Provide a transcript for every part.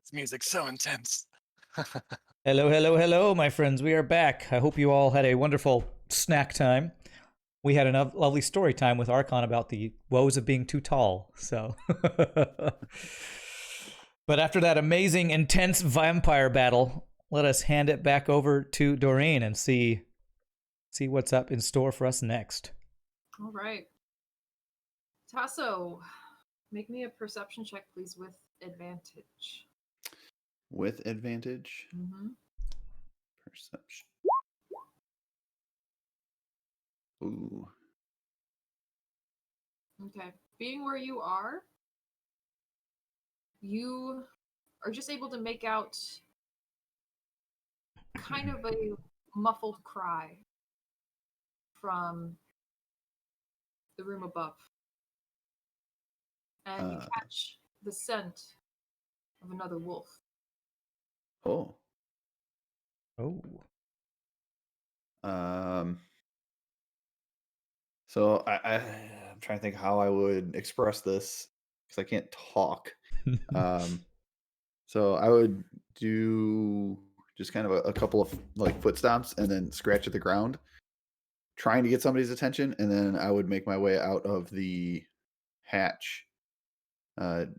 This music's so intense. Hello, hello, hello, my friends. We are back. I hope you all had a wonderful snack time. We had a lovely story time with Archon about the woes of being too tall. So, but after that amazing, intense vampire battle, let us hand it back over to Doreen and see what's up in store for us next. All right, Tasso, make me a perception check, please, with advantage. With advantage? Mm-hmm. Perception. Ooh. Okay. Being where you are just able to make out kind of a muffled cry from the room above. And you catch the scent of another wolf. Oh. Oh. So I'm trying to think how I would express this because I can't talk. So I would do just kind of a couple of like foot stomps and then scratch at the ground, trying to get somebody's attention, and then I would make my way out of the hatch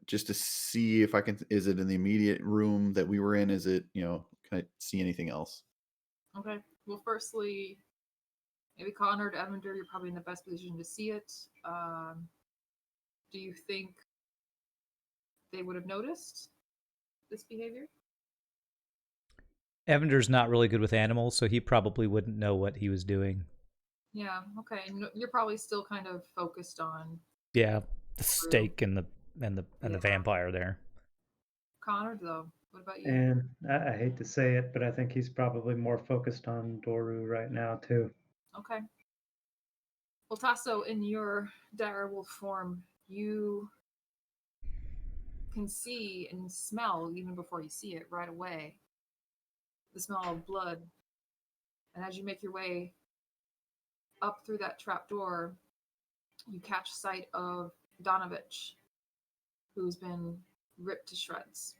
just to see if I can. Is it in the immediate room that we were in? Is it, can I see anything else? Okay. Well, firstly, maybe Connor to Evander, you're probably in the best position to see it. Do you think they would have noticed this behavior? Evander's not really good with animals, so he probably wouldn't know what he was doing. Yeah, okay. And you're probably still kind of focused on the steak and the vampire there. Connor, though, what about you? And I hate to say it, but I think he's probably more focused on Doru right now, too. Okay. Well, Tasso, in your direwolf form, you can see and smell, even before you see it right away, the smell of blood. And as you make your way up through that trap door, you catch sight of Donovich, who's been ripped to shreds.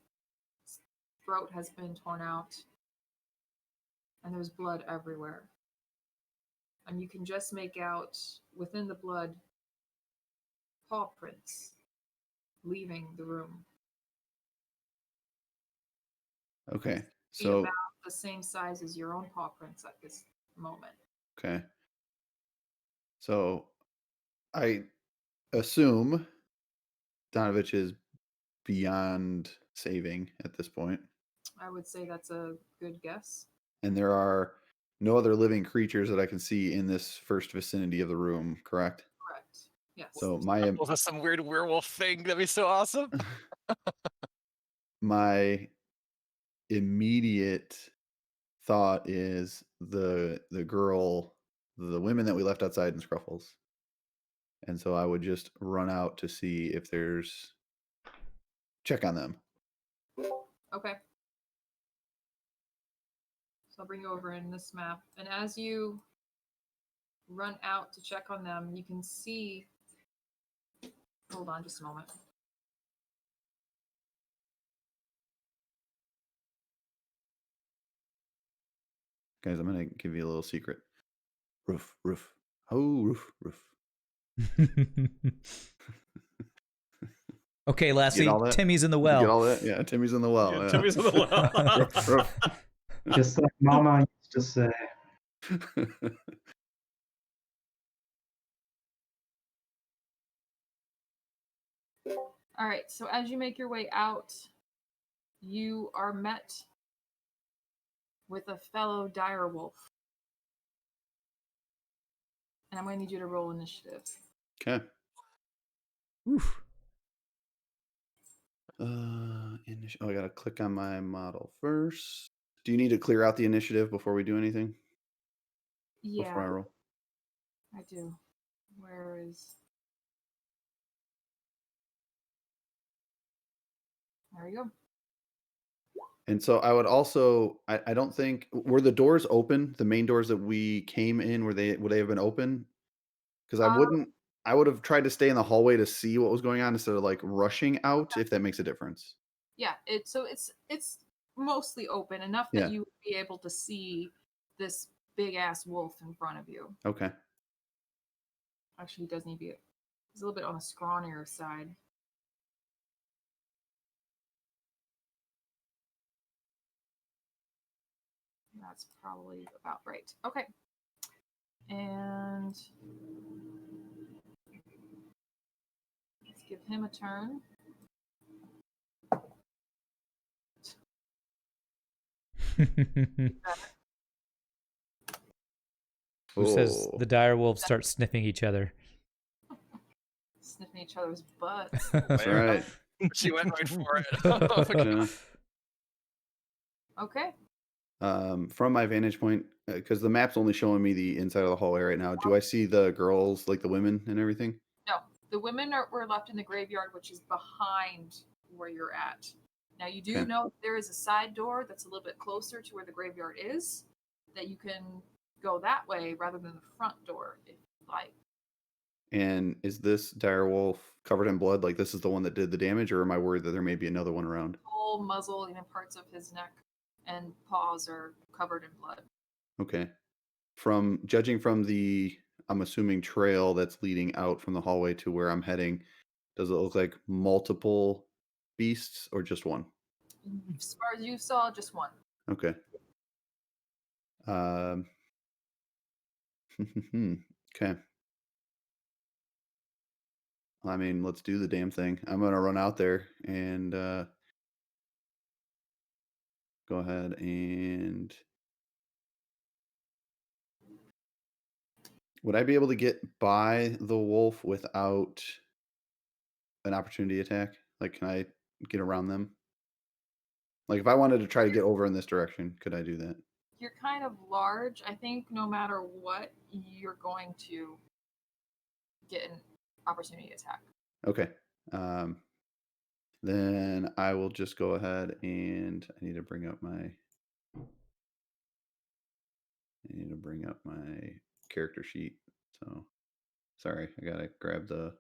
His throat has been torn out, and there's blood everywhere. And you can just make out, within the blood, paw prints leaving the room. Okay. So about the same size as your own paw prints at this moment. Okay. So I assume Donovich is beyond saving at this point. I would say that's a good guess. And there are no other living creatures that I can see in this first vicinity of the room, correct? Correct. Yes. So That's some weird werewolf thing. That'd be so awesome. My immediate thought is the women that we left outside in Scruffles. And so I would just run out to see if there's check on them. Okay. So I'll bring you over in this map. And as you run out to check on them, you can see... Hold on just a moment. Guys, I'm going to give you a little secret. Roof, roof. Oh, roof, roof. Okay, Lassie, Timmy's in the well. You get all that? Yeah, Timmy's in the well. Yeah, Yeah. Timmy's in the well. Roof, roof. Just like Mama used to say. All right, so as you make your way out, you are met with a fellow direwolf. And I'm going to need you to roll initiative. Okay. Oof. I gotta click on my model first. Do you need to clear out the initiative before we do anything? Yeah, Before I roll? I do. Where is... There you go. And so I would also, I don't think, were the doors open? The main doors that we came in, would they have been open? Because I would have tried to stay in the hallway to see what was going on instead of like rushing out, if that makes a difference. Yeah, it's mostly open enough that Yeah. you would be able to see this big ass wolf in front of you. Okay. Actually, he does need to be. He's a little bit on the scrawnier side. That's probably about right. Okay. And let's give him a turn. Who says Oh. the dire wolves start sniffing each other? Sniffing each other's butts. That's Where? right. She went right for it. Yeah. Okay. From my vantage point, because the map's only showing me the inside of the hallway right now, do I see the girls, like the women and everything? No, the women were left in the graveyard, which is behind where you're at. Now, you do Okay. know there is a side door that's a little bit closer to where the graveyard is, that you can go that way rather than the front door if you like. And is this dire wolf covered in blood? Like this is the one that did the damage, or am I worried that there may be another one around? Whole muzzle, even parts of his neck and paws are covered in blood. Okay. From judging from the, I'm assuming, trail that's leading out from the hallway to where I'm heading, does it look like multiple beasts or just one? As far as you saw, just one. Okay. Okay. I mean, let's do the damn thing. I'm gonna run out there and go ahead and would I be able to get by the wolf without an opportunity attack? Like, can I get around them? Like, if I wanted to try to get over in this direction, could I do that? You're kind of large. I think no matter what, you're going to get an opportunity attack. Okay. Then I will just go ahead and I need to bring up my character sheet. So sorry, I gotta grab the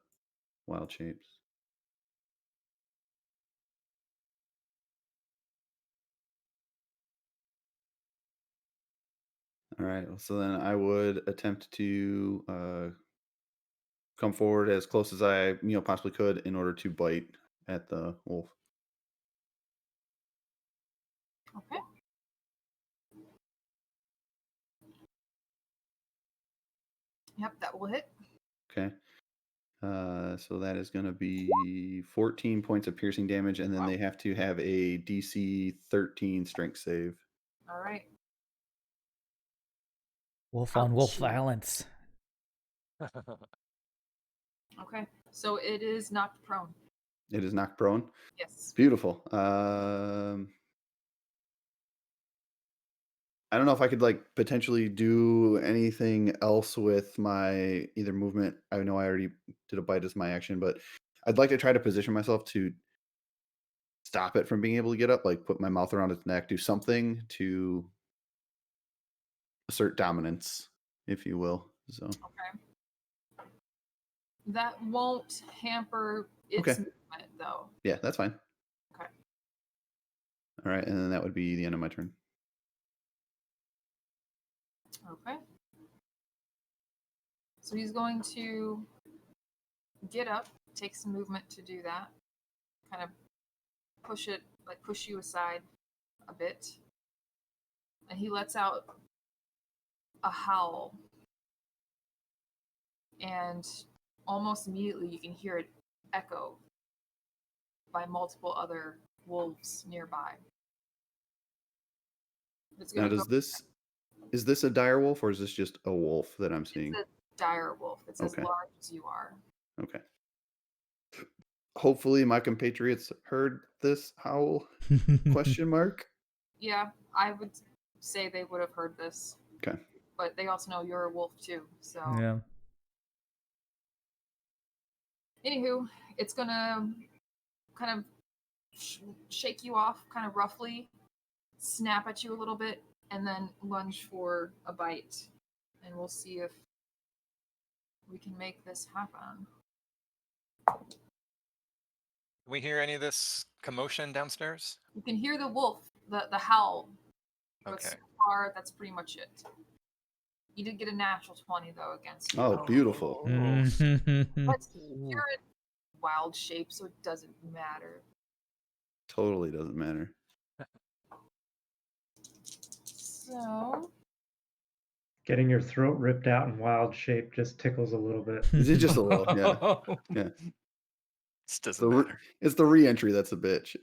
wild shapes. All right. So then I would attempt to come forward as close as I possibly could in order to bite at the wolf. Okay. Yep, that will hit. Okay. So that is going to be 14 points of piercing damage, and then Wow. they have to have a DC 13 strength save. All right. Wolf on wolf Ouch. violence. Okay. So it is knocked prone. It is knocked prone. Yes. Beautiful. I don't know if I could like potentially do anything else with my either movement. I know I already did a bite as my action, but I'd like to try to position myself to stop it from being able to get up, like put my mouth around its neck, do something to assert dominance, if you will. So Okay. That won't hamper its Okay. movement, though. yeah, that's fine. Okay. All right, and then that would be the end of my turn. Okay. So he's going to get up, take some movement to do that, kind of push you aside a bit. And he lets out a howl. And almost immediately you can hear it echo by multiple other wolves nearby. It's Now, going to go. is this a dire wolf or is this just a wolf that I'm seeing? It's a dire wolf. It's Okay. as large as you are. Okay. Hopefully, my compatriots heard this howl? Question mark. Yeah, I would say they would have heard this. Okay. But they also know you're a wolf too. So, Yeah. anywho, it's gonna kind of shake you off, kind of roughly, snap at you a little bit, and then lunge for a bite. And we'll see if we can make this happen. Can we hear any of this commotion downstairs? You can hear the wolf, the howl. But Okay. so far, that's pretty much it. You did get a natural 20 though against you. Oh, beautiful. But you're in wild shape, so it doesn't matter. Totally doesn't matter. So Getting your throat ripped out in wild shape just tickles a little bit. Is it just a little? Yeah. Yeah. This doesn't matter. It's the re-entry that's a bitch.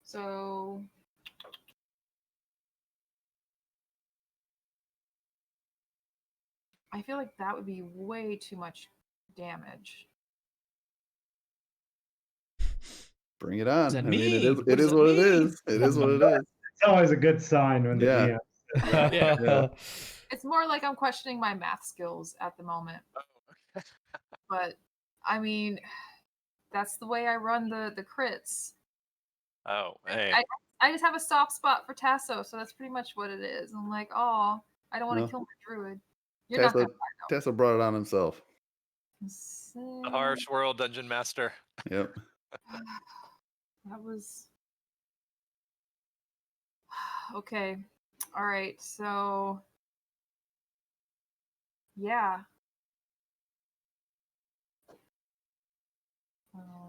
So I feel like that would be way too much damage. Bring it on. What does that I mean, it mean? is. What It does is that what it mean? is. It is what it is. It's always a good sign when the Yeah. DM. Yeah. It's more like I'm questioning my math skills at the moment. Oh, But I mean, that's the way I run the crits. oh, hey. I just have a soft spot for Tasso, so that's pretty much what it is. I'm like, oh, I don't want to No. kill my druid. You're not Tessa, that Tessa brought it on himself. far, The Harsh World Dungeon Master. Yep. That was okay. All right, so yeah.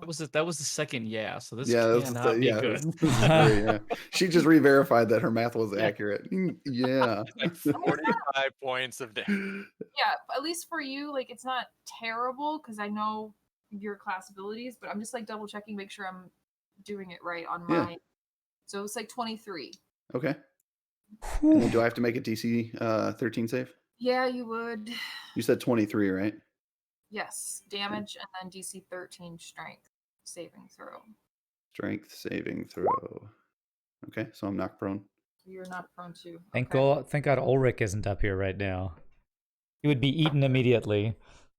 That was the second so this Yeah. cannot be good. This is great, yeah. She just re-verified that her math was accurate. Yeah. Like 45 points of damage. Yeah, at least for you, like it's not terrible because I know your class abilities, but I'm just like double checking, make sure I'm doing it right on Yeah. mine. So it's like 23. Okay. And then do I have to make a DC 13 save? Yeah, you would. You said 23, right? Yes, damage and then DC 13 strength saving throw. Strength saving throw. Okay, so I'm knocked prone. You're not prone to. Thank okay. God Ulrich isn't up here right now. He would be eaten immediately.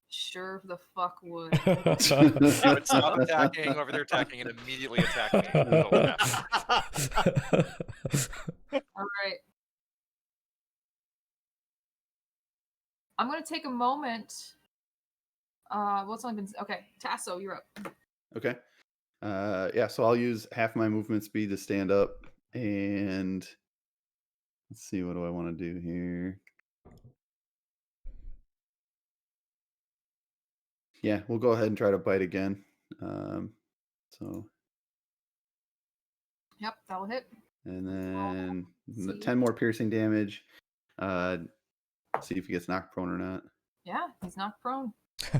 Sure the fuck would. They would stop attacking, over there attacking, and immediately attack me. All right. I'm gonna take a moment. Well, it's only been okay. Tasso, you're up. Okay. Yeah, so I'll use half my movement speed to stand up, and let's see, what do I want to do here? Yeah, we'll go ahead and try to bite again. So, Yep, that'll hit. and then See. 10 more piercing damage. See if he gets knocked prone or not. Yeah, he's not prone.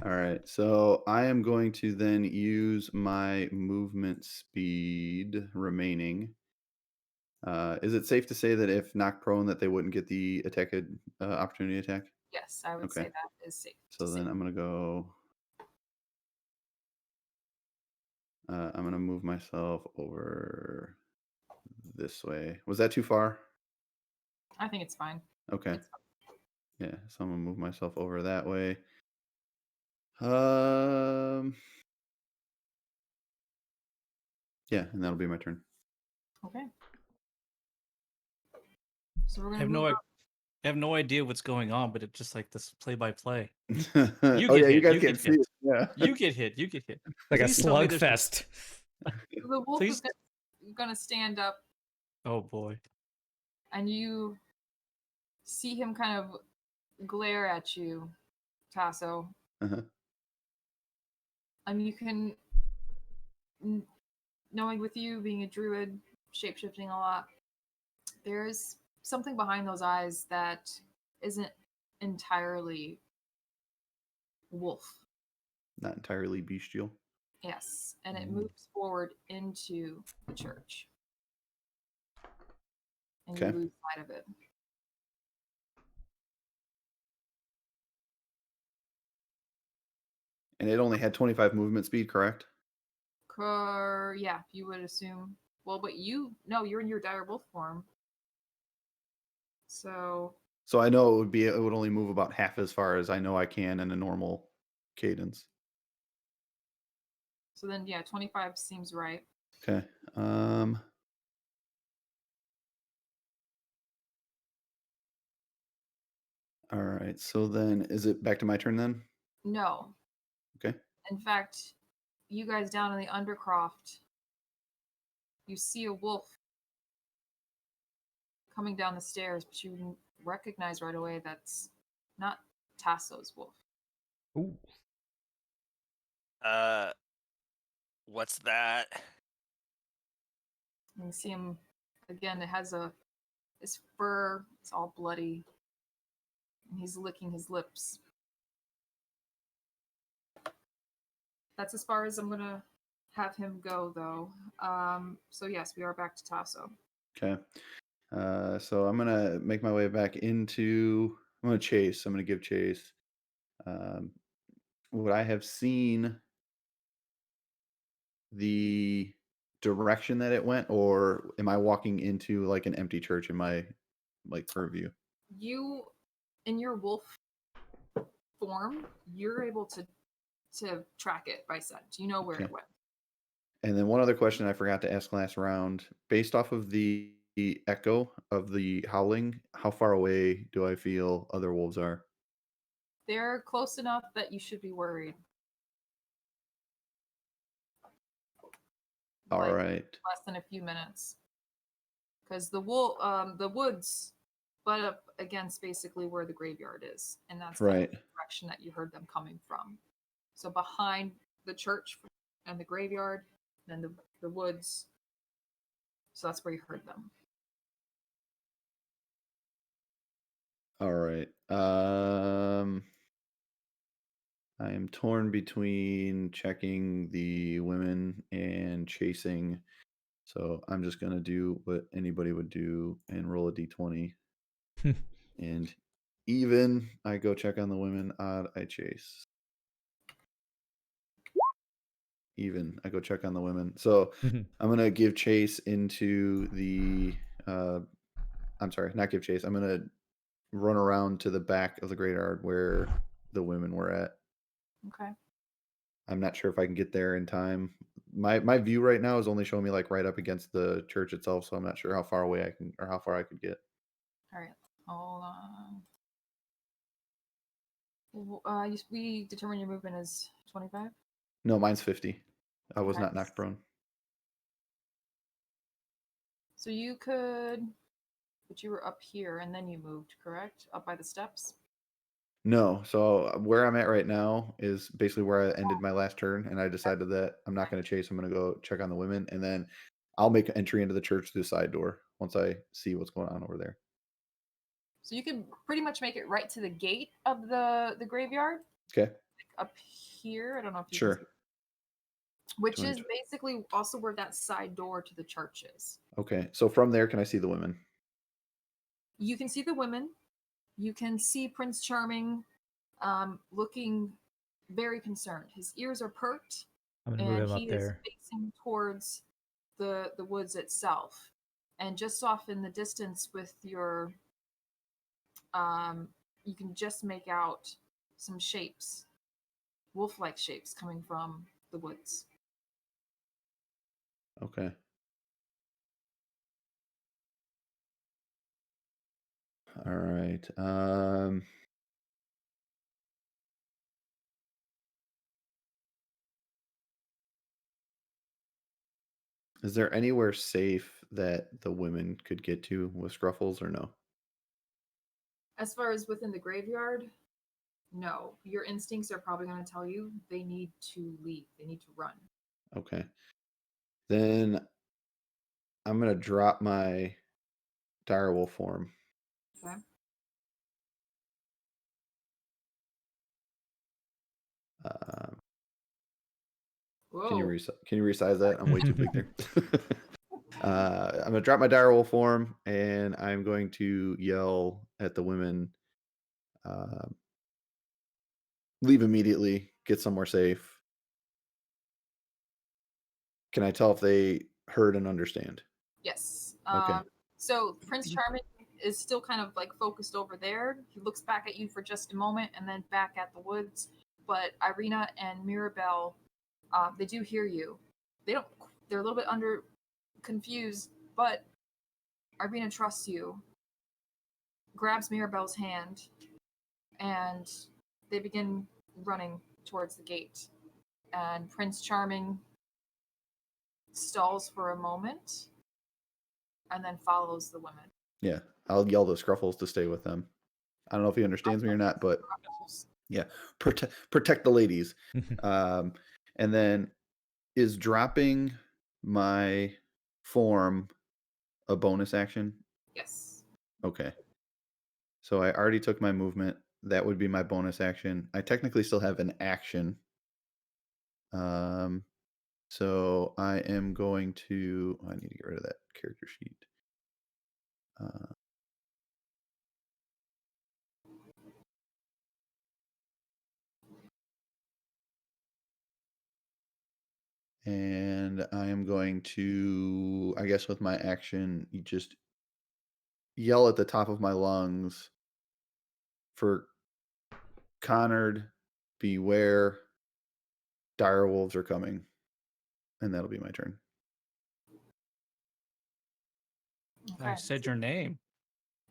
All right, so I am going to then use my movement speed remaining. Is it safe to say that if knocked prone, that they wouldn't get the opportunity attack? Yes, I would say Okay. that is safe. So then I'm gonna go. I'm gonna move myself over this way. Was that too far? I think it's fine. Okay. It's fine. Yeah, so I'm gonna move myself over that way. Yeah, and that'll be my turn. Okay. So we're I gonna have move no on. I have no idea what's going on, but it's just like this play by play. Oh get yeah, you hit, guys you can get see hit. it. Yeah. You get hit. Like a Please tell me there's- slugfest. The wolf Please- is gonna stand up, Oh boy. and you see him kind of glare at you, Tasso. Uh-huh. I mean, you can, knowing with you being a druid, shapeshifting a lot, there's something behind those eyes that isn't entirely wolf. Not entirely bestial. Yes, and it moves forward into the church. And you Okay. lose sight of it. And it only had 25 movement speed, correct? Yeah, you would assume. Well, but you're in your dire wolf form. So So I know it would only move about half as far as I know I can in a normal cadence. then yeah, 25 seems right. Okay. All right. So then, is it back to my turn then? No. Okay. In fact, you guys down in the Undercroft, you see a wolf coming down the stairs, but you recognize right away that's not Tasso's wolf. Ooh. What's that? And you see him again. It has his fur. It's all bloody, and he's licking his lips. That's as far as I'm gonna have him go, though. So yes, we are back to Tasso. Okay. So I'm gonna make my way back into. I'm gonna chase. I'm gonna give chase. Would I have seen the direction that it went, or am I walking into like an empty church in my like purview? You, in your wolf form, you're able to track it by scent. You know where Okay. it went. And then one other question I forgot to ask last round. Based off of the echo of the howling, how far away do I feel other wolves are? They're close enough that you should be worried. All Like, right. less than a few minutes, because the woods butt up against basically where the graveyard is, and that's kind of Right. the direction that you heard them coming from. So behind the church and the graveyard, and the woods. So that's where you heard them. All right. I am torn between checking the women and chasing. So I'm just gonna do what anybody would do and roll a d20. And even I go check on the women, odd I chase. Even I go check on the women. So I'm gonna give chase into the I'm sorry, not give chase. I'm gonna run around to the back of the graveyard where the women were at. Okay. I'm not sure if I can get there in time. My view right now is only showing me like right up against the church itself, so I'm not sure how far away I can or how far I could get. All right. Hold on. We determine your movement is 25. No, mine's 50. I was Okay. not knocked prone. So you could, but you were up here and then you moved, correct? Up by the steps. No, so where I'm at right now is basically where I ended my last turn, and I decided that I'm not going to chase. I'm going to go check on the women, and then I'll make an entry into the church through the side door once I see what's going on over there. So you can pretty much make it right to the gate of the graveyard. Okay. Up here, I don't know if you can see, Sure. which is basically also where that side door to the church is. Okay. So from there, can I see the women? You can see the women. You can see Prince Charming looking very concerned. His ears are perked, I'm gonna move and him he up there. is facing towards the woods itself. And just off in the distance with your you can just make out some shapes, wolf-like shapes coming from the woods. Okay. All right. Is there anywhere safe that the women could get to with Scruffles or no? As far as within the graveyard, no. Your instincts are probably going to tell you they need to leave. They need to run. Okay. Then I'm going to drop my direwolf form. Okay. Whoa. Can you resize that? I'm way too big there. I'm going to drop my direwolf form, and I'm going to yell at the women, leave immediately, get somewhere safe. Can I tell if they heard and understand? Yes. Okay. So Prince Charming is still kind of like focused over there. He looks back at you for just a moment and then back at the woods. But Irina and Mirabelle, they do hear you. They're a little bit confused, but Irina trusts you. Grabs Mirabelle's hand and they begin running towards the gate. And Prince Charming stalls for a moment and then follows the women. Yeah, I'll yell to Scruffles to stay with them. I don't know if he understands me or not, but yeah, protect the ladies. And then is dropping my form a bonus action? Yes. Okay. So I already took my movement. That would be my bonus action. I technically still have an action. So I am going to. I need to get rid of that character sheet. And I am going to, I guess, with my action, you just yell at the top of my lungs for Connard, beware, dire wolves are coming. And that'll be my turn. I said your name,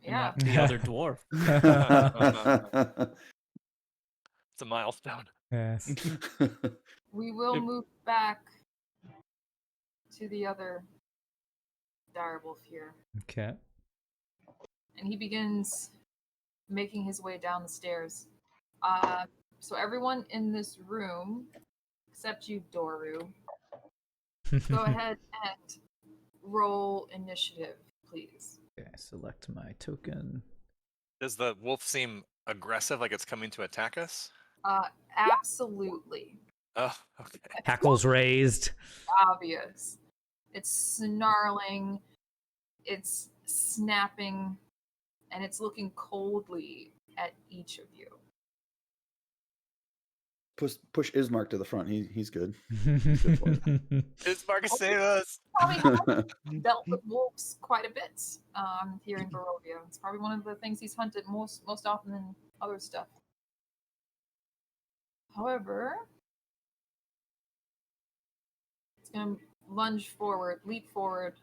and Yeah. not the other dwarf. It's a milestone. Yes. We will If- move back to the other direwolf here. Okay. And he begins making his way down the stairs. So everyone in this room, except you, Doru, go ahead and roll initiative, please. Okay, select my token. Does the wolf seem aggressive, like it's coming to attack us? Absolutely. Oh, okay. Hackles raised. Obvious. It's snarling, it's snapping, and it's looking coldly at each of you. Push Ismark to the front. He's good. Is Marcus save us? Probably dealt with wolves quite a bit here in Barovia. It's probably one of the things he's hunted most often than other stuff. However, it's going to leap forward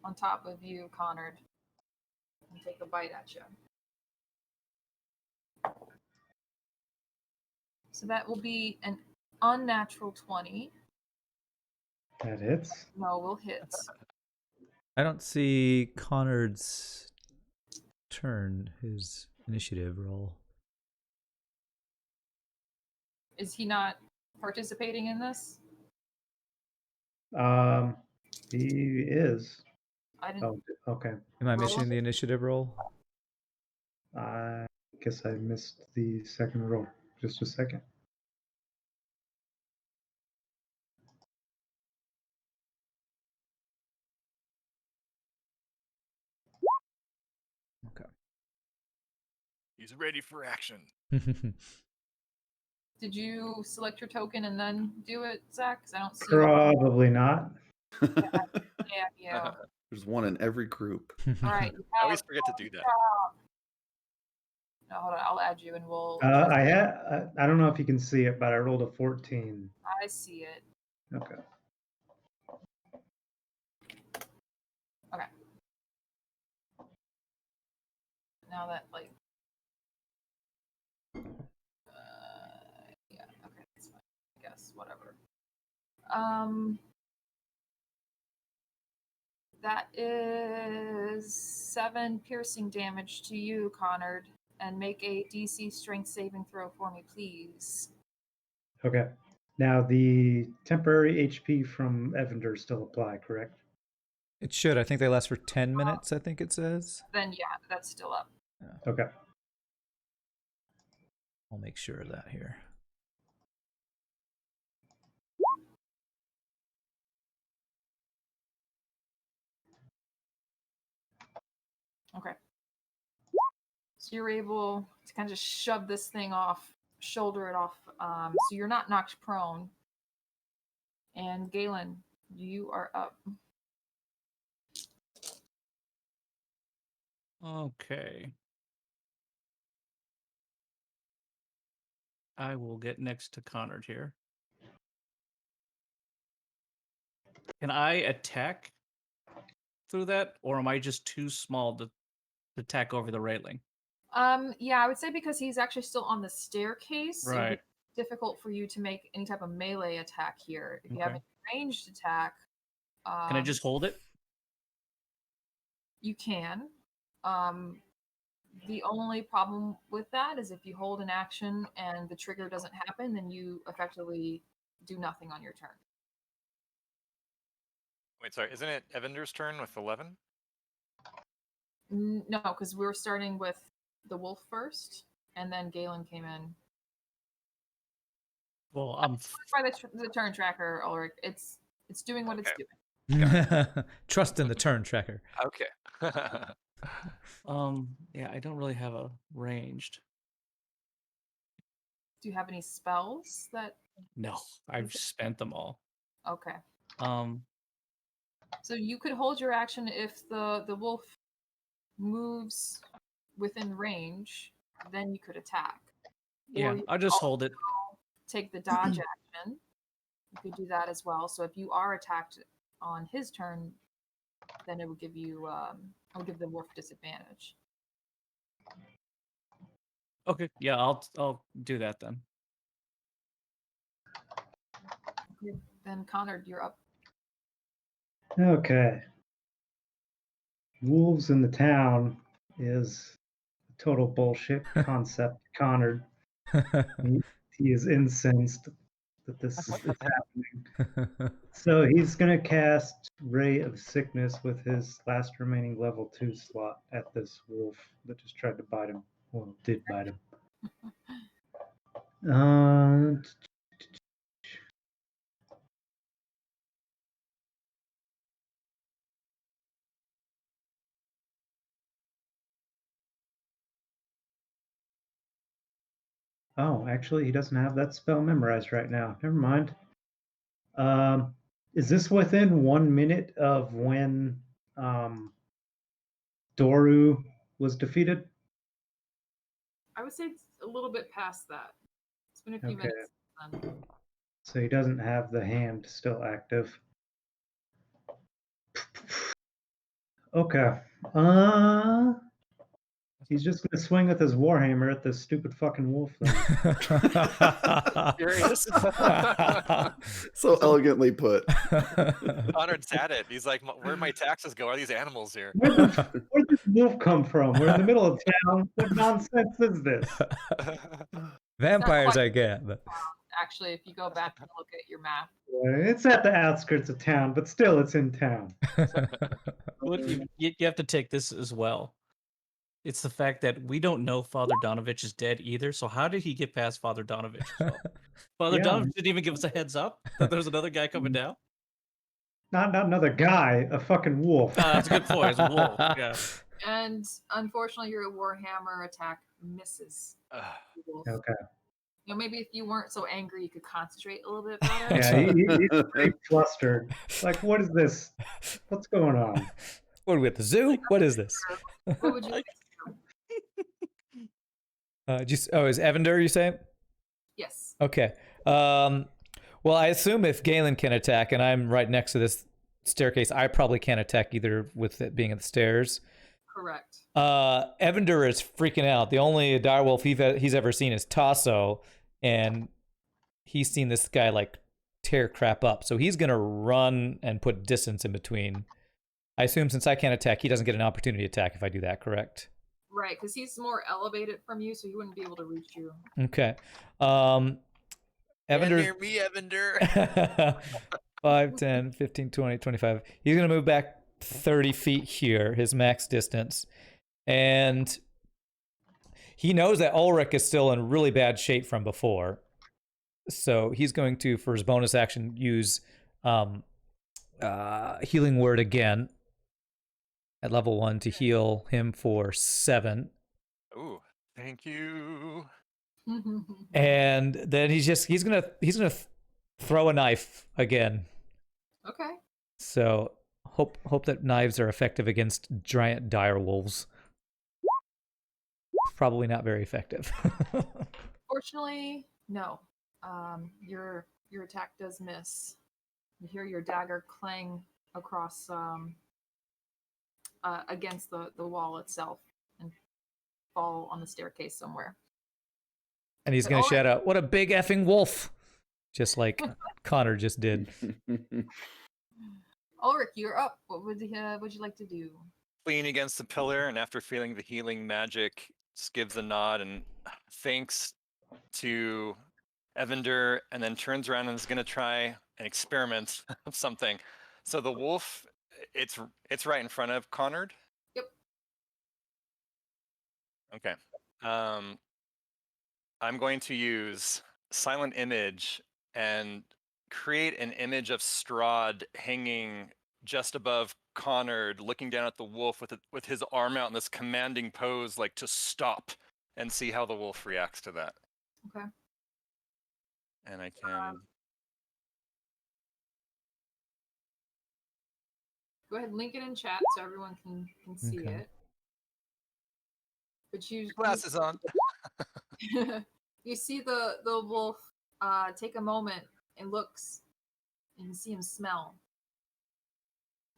on top of you, Connard, and take a bite at you. So that will be an unnatural 20. That hits. No, will hit. I don't see Connard's turn, his initiative roll. Is he not participating in this? He is. I didn't. Oh, okay. Am I Roll missing it. the initiative roll? I guess I missed the second roll. Just a second. Okay. He's ready for action. Did you select your token and then do it, Zach? Because I don't see. Probably not. Yeah. There's one in every group. All right. I always forget to do that. No, hold on. I'll add you, and we'll. I don't know if you can see it, but I rolled a 14. I see it. Okay. Okay. Now that yeah. Okay, that's fine. I guess whatever. That is 7 piercing damage to you, Connard, and make a DC strength saving throw for me, please. Okay. Now the temporary HP from Evander still apply, correct? It should. I think they last for 10 minutes, I think it says. Then yeah, that's still up. Okay. I'll make sure of that here. Okay. So you're able to kind of just shove this thing off, shoulder it off. So you're not knocked prone. And Galen, you are up. Okay. I will get next to Connor here. Can I attack through that, or am I just too small to attack over the railing? Yeah, I would say because he's actually still on the staircase, it would Right. be difficult for you to make any type of melee attack here. If you have Okay. a ranged attack, Can I just hold it? you can. The only problem with that is if you hold an action and the trigger doesn't happen, then you effectively do nothing on your turn. Wait, sorry, isn't it Evander's turn with 11? No, because we were starting with the wolf first, and then Galen came in. Well, By the turn tracker, Ulrich, it's doing what it's Okay. doing. Trust in the turn tracker. Okay. yeah, I don't really have a ranged. Do you have any spells that? No, I've spent them all. Okay. Um, So you could hold your action if the wolf moves within range, then you could attack. yeah, Or you I'll could just hold it. take the dodge action. You could do that as well. So if you are attacked on his turn, then it would give you I would give the wolf disadvantage. Okay, yeah, I'll do that then. Okay. Then Connor, you're up. Okay. Wolves in the town is a total bullshit concept. Connor, he is incensed that this is happening. So he's going to cast Ray of Sickness with his last remaining level 2 slot at this wolf that just tried to bite him. Well, did bite him. Oh, actually, he doesn't have that spell memorized right now. Never mind. Is this within 1 minute of when Doru was defeated? I would say it's a little bit past that. It's been a few Okay. minutes. Then. So he doesn't have the hand still active. Okay. He's just gonna swing with his warhammer at this stupid fucking wolf then. Furious. So elegantly put. Conrad's at it. He's like, where'd my taxes go? Are these animals here? Where'd this wolf come from? We're in the middle of town. What nonsense is this? Vampires, quite- I get. But... Actually, if you go back and look at your map, It's at the outskirts of town, but still it's in town. Well, you have to take this as well. It's the fact that we don't know Father Donovich is dead either. So how did he get past Father Donovich as well? Father Yeah. Donovich didn't even give us a heads up that there was another guy coming down. Not another guy, a fucking wolf. Oh, that's a good point. It's a wolf. Yeah. and unfortunately, your warhammer attack misses. the wolf. Okay. You know, maybe if you weren't so angry, you could concentrate a little bit better. Yeah, he's pretty flustered. Like, what is this? What's going on? What are we at the zoo? What is this? What would you like to do? Is Evander, you say? Yes. Okay. Well, I assume if Galen can attack, and I'm right next to this staircase, I probably can't attack either with it being at the stairs. Correct. Evander is freaking out. The only direwolf he's ever seen is Tasso, and he's seen this guy like tear crap up. So he's gonna run and put distance in between. I assume since I can't attack, he doesn't get an opportunity to attack if I do that, correct? Right, because he's more elevated from you, so he wouldn't be able to reach you. Okay. Get Evander. near me, Evander. 5, 10, 15, 20, 25. He's going to move back 30 feet here, his max distance. And he knows that Ulrich is still in really bad shape from before. So he's going to, for his bonus action, use Healing Word again at level 1 to heal him for 7. Ooh, thank you. And then he's gonna throw a knife again. Okay. So hope that knives are effective against giant dire wolves. Probably not very effective. Fortunately, no. Your attack does miss. You hear your dagger clang across against the wall itself and fall on the staircase somewhere. And he's But gonna all shout out, "What a big effing wolf!" Just like Connor just did. Ulrich, you're up. What would you like to do? Lean against the pillar, and after feeling the healing magic, just gives a nod and thanks to Evander, and then turns around and is going to try an experiment of something. So the wolf, it's right in front of Connard. Yep. Okay. I'm going to use silent image and create an image of Strahd hanging just above Connard, looking down at the wolf with his arm out in this commanding pose, like to stop, and see how the wolf reacts to that. Okay. And I can. Go ahead and link it in chat so everyone can see Okay. it. But you Glasses on. you see the wolf take a moment and looks, and you see him smell,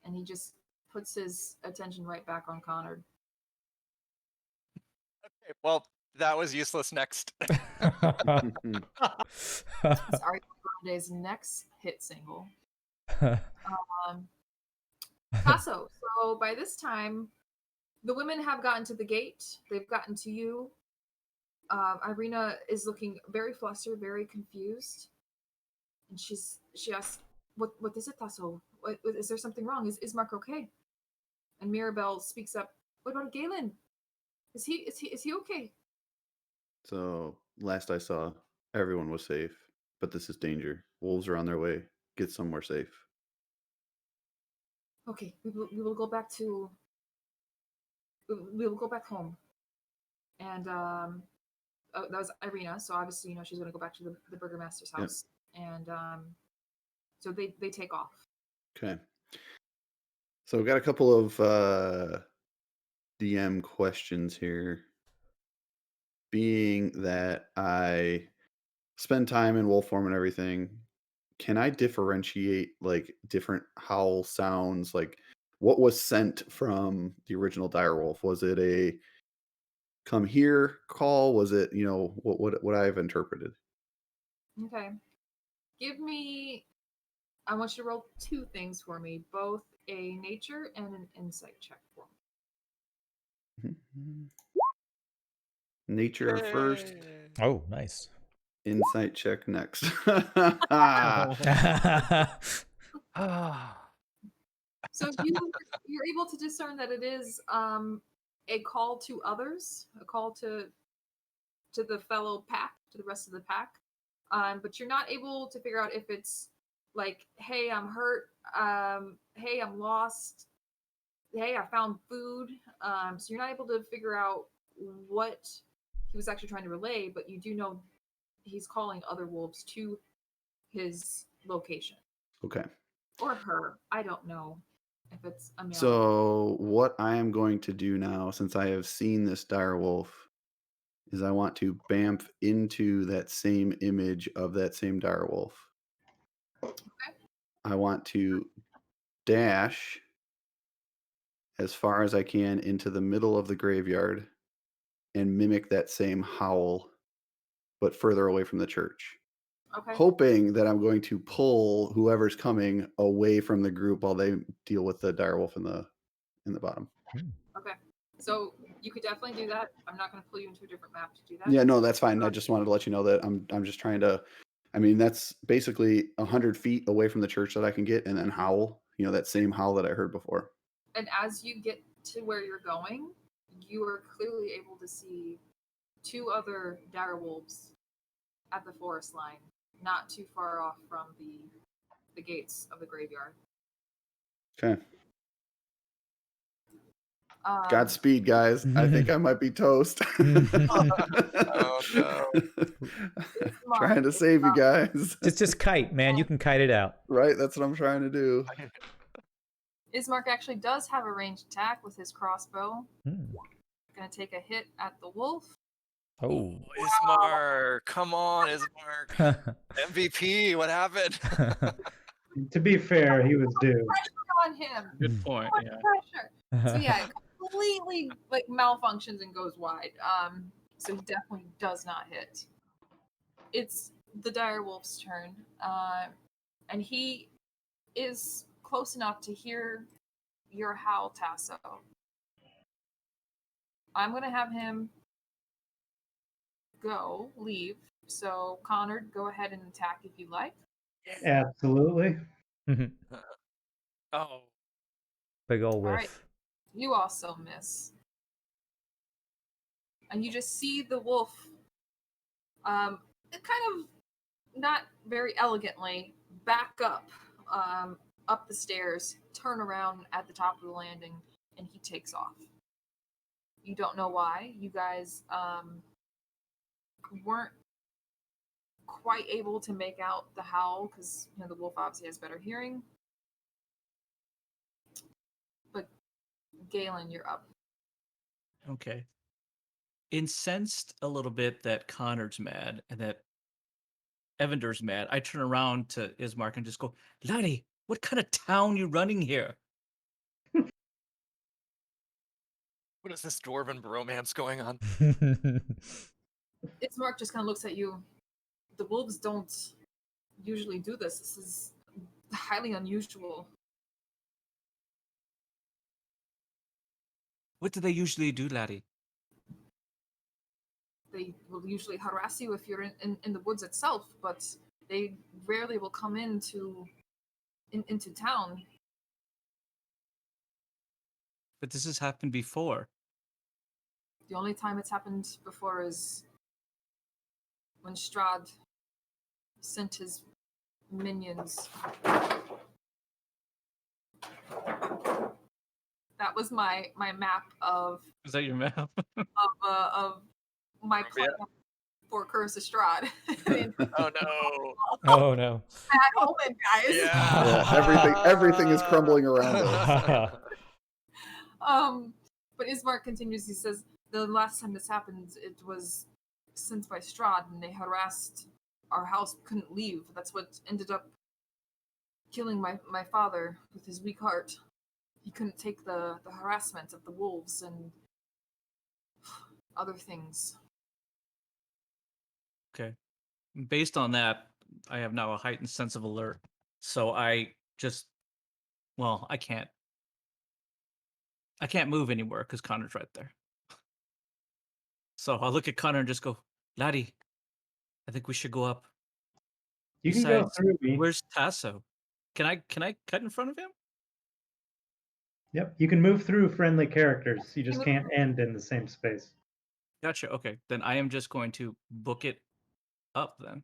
and he just puts his attention right back on Connard. Okay, well, that was useless. Next. Sorry, Grande's next hit single. Tasso, so by this time, the women have gotten to the gate. They've gotten to you. Irina is looking very flustered, very confused, and she asks, "What is it, Tasso? Is there something wrong? Is Mark okay?" And Mirabelle speaks up. "What about Galen? Is he okay?" So last I saw, everyone was safe, but this is danger. Wolves are on their way. Get somewhere safe. Okay, we will go back to. We will go back home. And that was Irina, so obviously she's going to go back to the burgomaster's house. Yep. And so they take off. Okay. So we've got a couple of DM questions here. Being that I spend time in wolf form and everything, can I differentiate like different howl sounds? Like what was sent from the original direwolf? Was it a come here call? Was it, what I've interpreted? Okay. Give me, I want you to roll two things for me, both a nature and an insight check for me. Nature Yay. first. Oh, nice. Insight check next. So you're able to discern that it is a call to others, a call to the fellow pack, to the rest of the pack. But you're not able to figure out if it's like, "Hey, I'm hurt. Hey, I'm lost. Hey, I found food." So you're not able to figure out what he was actually trying to relay, but you do know he's calling other wolves to his location. Okay. Or her. I don't know if it's a male. So what I am going to do now, since I have seen this direwolf, is I want to bamf into that same image of that same direwolf. Okay. I want to dash as far as I can into the middle of the graveyard and mimic that same howl, but further away from the church. Okay. Hoping that I'm going to pull whoever's coming away from the group while they deal with the direwolf in the bottom. Okay. So you could definitely do that. I'm not going to pull you into a different map to do that. Yeah, no, that's fine. I just wanted to let you know that I'm just trying to. I mean, that's basically 100 feet away from the church that I can get, and then howl. That same howl that I heard before. And as you get to where you're going, you are clearly able to see two other direwolves at the forest line, not too far off from the gates of the graveyard. Okay. Godspeed, guys. I think I might be toast. Oh, no. Trying to save you guys. Just kite, man. You can kite it out. Right? That's what I'm trying to do. Ismark actually does have a ranged attack with his crossbow. Hmm. Gonna take a hit at the wolf. Oh. Ismark, come on, Ismark. MVP, what happened? To be fair, he was due. Pressure on him. Good point. Too much Yeah. pressure. So yeah, completely like malfunctions and goes wide. So he definitely does not hit. It's the dire wolf's turn, and he is close enough to hear your howl, Tasso. I'm gonna have him leave. So Connor, go ahead and attack if you like. Absolutely. Oh, Big ol' All whiff. right. You also miss. And you just see the wolf kind of not very elegantly back up the stairs, turn around at the top of the landing, and he takes off. You don't know why. You guys weren't quite able to make out the howl because the wolf obviously has better hearing. But Galen, you're up. Okay. Incensed a little bit that Connor's mad and that Evander's mad, I turn around to Ismark and just go, Laddie, what kind of town you running here? what is this dwarven bromance going on? Ismark just kind of looks at you. The wolves don't usually do this. This is highly unusual. What do they usually do, Laddie? They will usually harass you if you're in the woods itself, but they rarely will come into town. But this has happened before. The only time it's happened before is when Strahd sent his minions. That was my map of Is that your map? of my plan for Curse of Strahd. Oh no! Oh no. Bad omen, guys. Yeah, everything is crumbling around us. But Ismark continues. He says the last time this happened, it was sent by Strahd, and they harassed our house. Couldn't leave. That's what ended up killing my father with his weak heart. He couldn't take the harassment of the wolves and other things. Okay. Based on that, I have now a heightened sense of alert. So I just, well, I can't move anywhere because Connor's right there. So I'll look at Connor and just go, Laddie, I think we should go up. You can go Besides, through me. Where's Tasso? Can I cut in front of him? Yep, you can move through friendly characters. You just can't end in the same space. Gotcha. Okay, then I am just going to book it up then.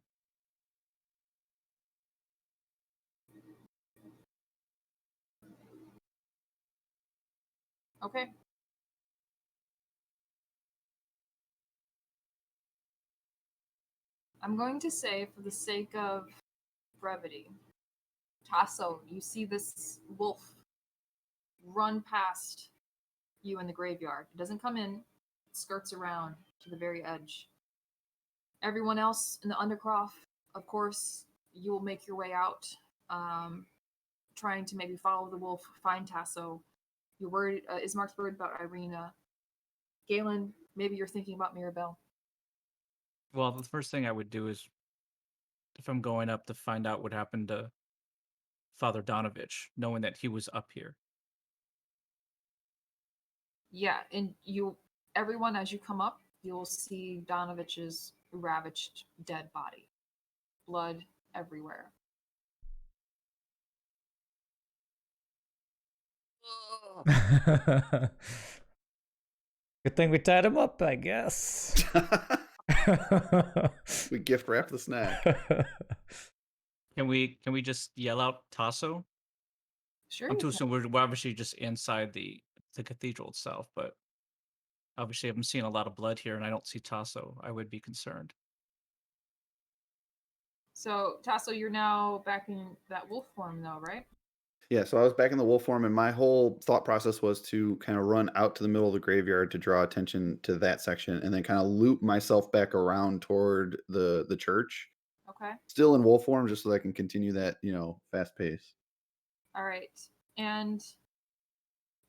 Okay. I'm going to say, for the sake of brevity, Tasso, you see this wolf run past you in the graveyard. It doesn't come in, it skirts around to the very edge. Everyone else in the Undercroft, of course, you will make your way out, trying to maybe follow the wolf, find Tasso. You're worried, Ismark's worried about Irina. Galen, maybe you're thinking about Mirabelle. Well, the first thing I would do is, if I'm going up, to find out what happened to Father Donovich, knowing that he was up here. Yeah, and everyone, as you come up, you'll see Donovich's ravaged dead body. Blood everywhere. Good thing we tied him up, I guess. We gift wrap the snack. Can we just yell out Tasso? Sure. I'm you too can. assuming we're obviously just inside the cathedral itself, but obviously I'm seeing a lot of blood here and I don't see Tasso. I would be concerned. So, Tasso, you're now back in that wolf form, though, right? Yeah, so I was back in the wolf form, and my whole thought process was to kind of run out to the middle of the graveyard to draw attention to that section, and then kind of loop myself back around toward the church. Okay. Still in wolf form, just so that I can continue that fast pace. All right. And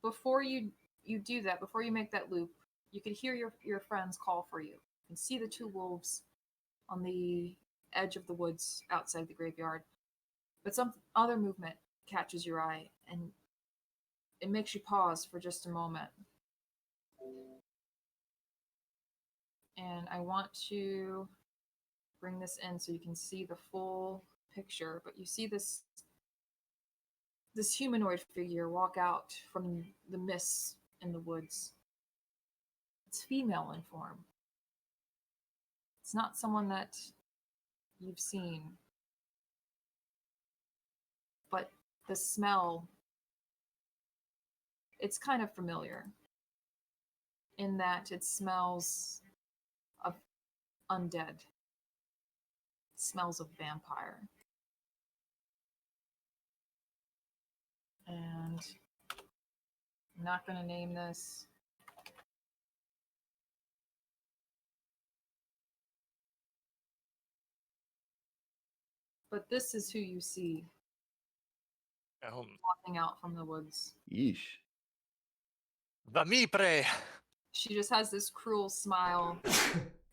before you you do that, before you make that loop, you could hear your friends call for you. You can see the two wolves on the edge of the woods outside the graveyard. But some other movement catches your eye, and it makes you pause for just a moment. And I want to bring this in so you can see the full picture. But you see this humanoid figure walk out from the mists in the woods. It's female in form. It's not someone that you've seen. But the smell, it's kind of familiar in that it smells of undead. It smells of vampire. And I'm not going to name this. But this is who you see walking out from the woods. Yeesh. The Mipre. She just has this cruel smile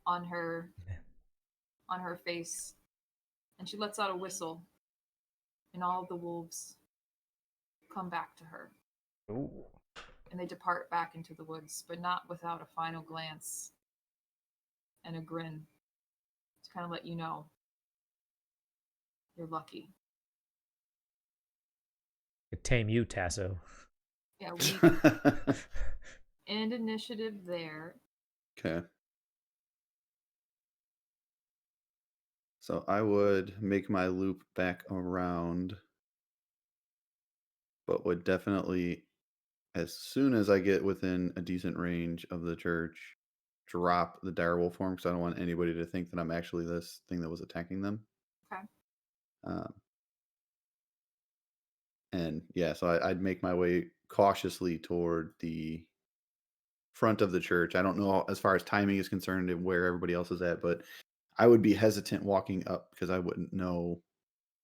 on her face, and she lets out a whistle, and all of the wolves come back to her. Ooh. And they depart back into the woods, but not without a final glance and a grin to kind of let you know you're lucky. Could tame you, Tasso. Yeah, we end initiative there. Okay. So I would make my loop back around, but would definitely, as soon as I get within a decent range of the church, drop the direwolf form because I don't want anybody to think that I'm actually this thing that was attacking them. Okay. And yeah, so I'd make my way cautiously toward the front of the church. I don't know as far as timing is concerned and where everybody else is at, but I would be hesitant walking up because I wouldn't know,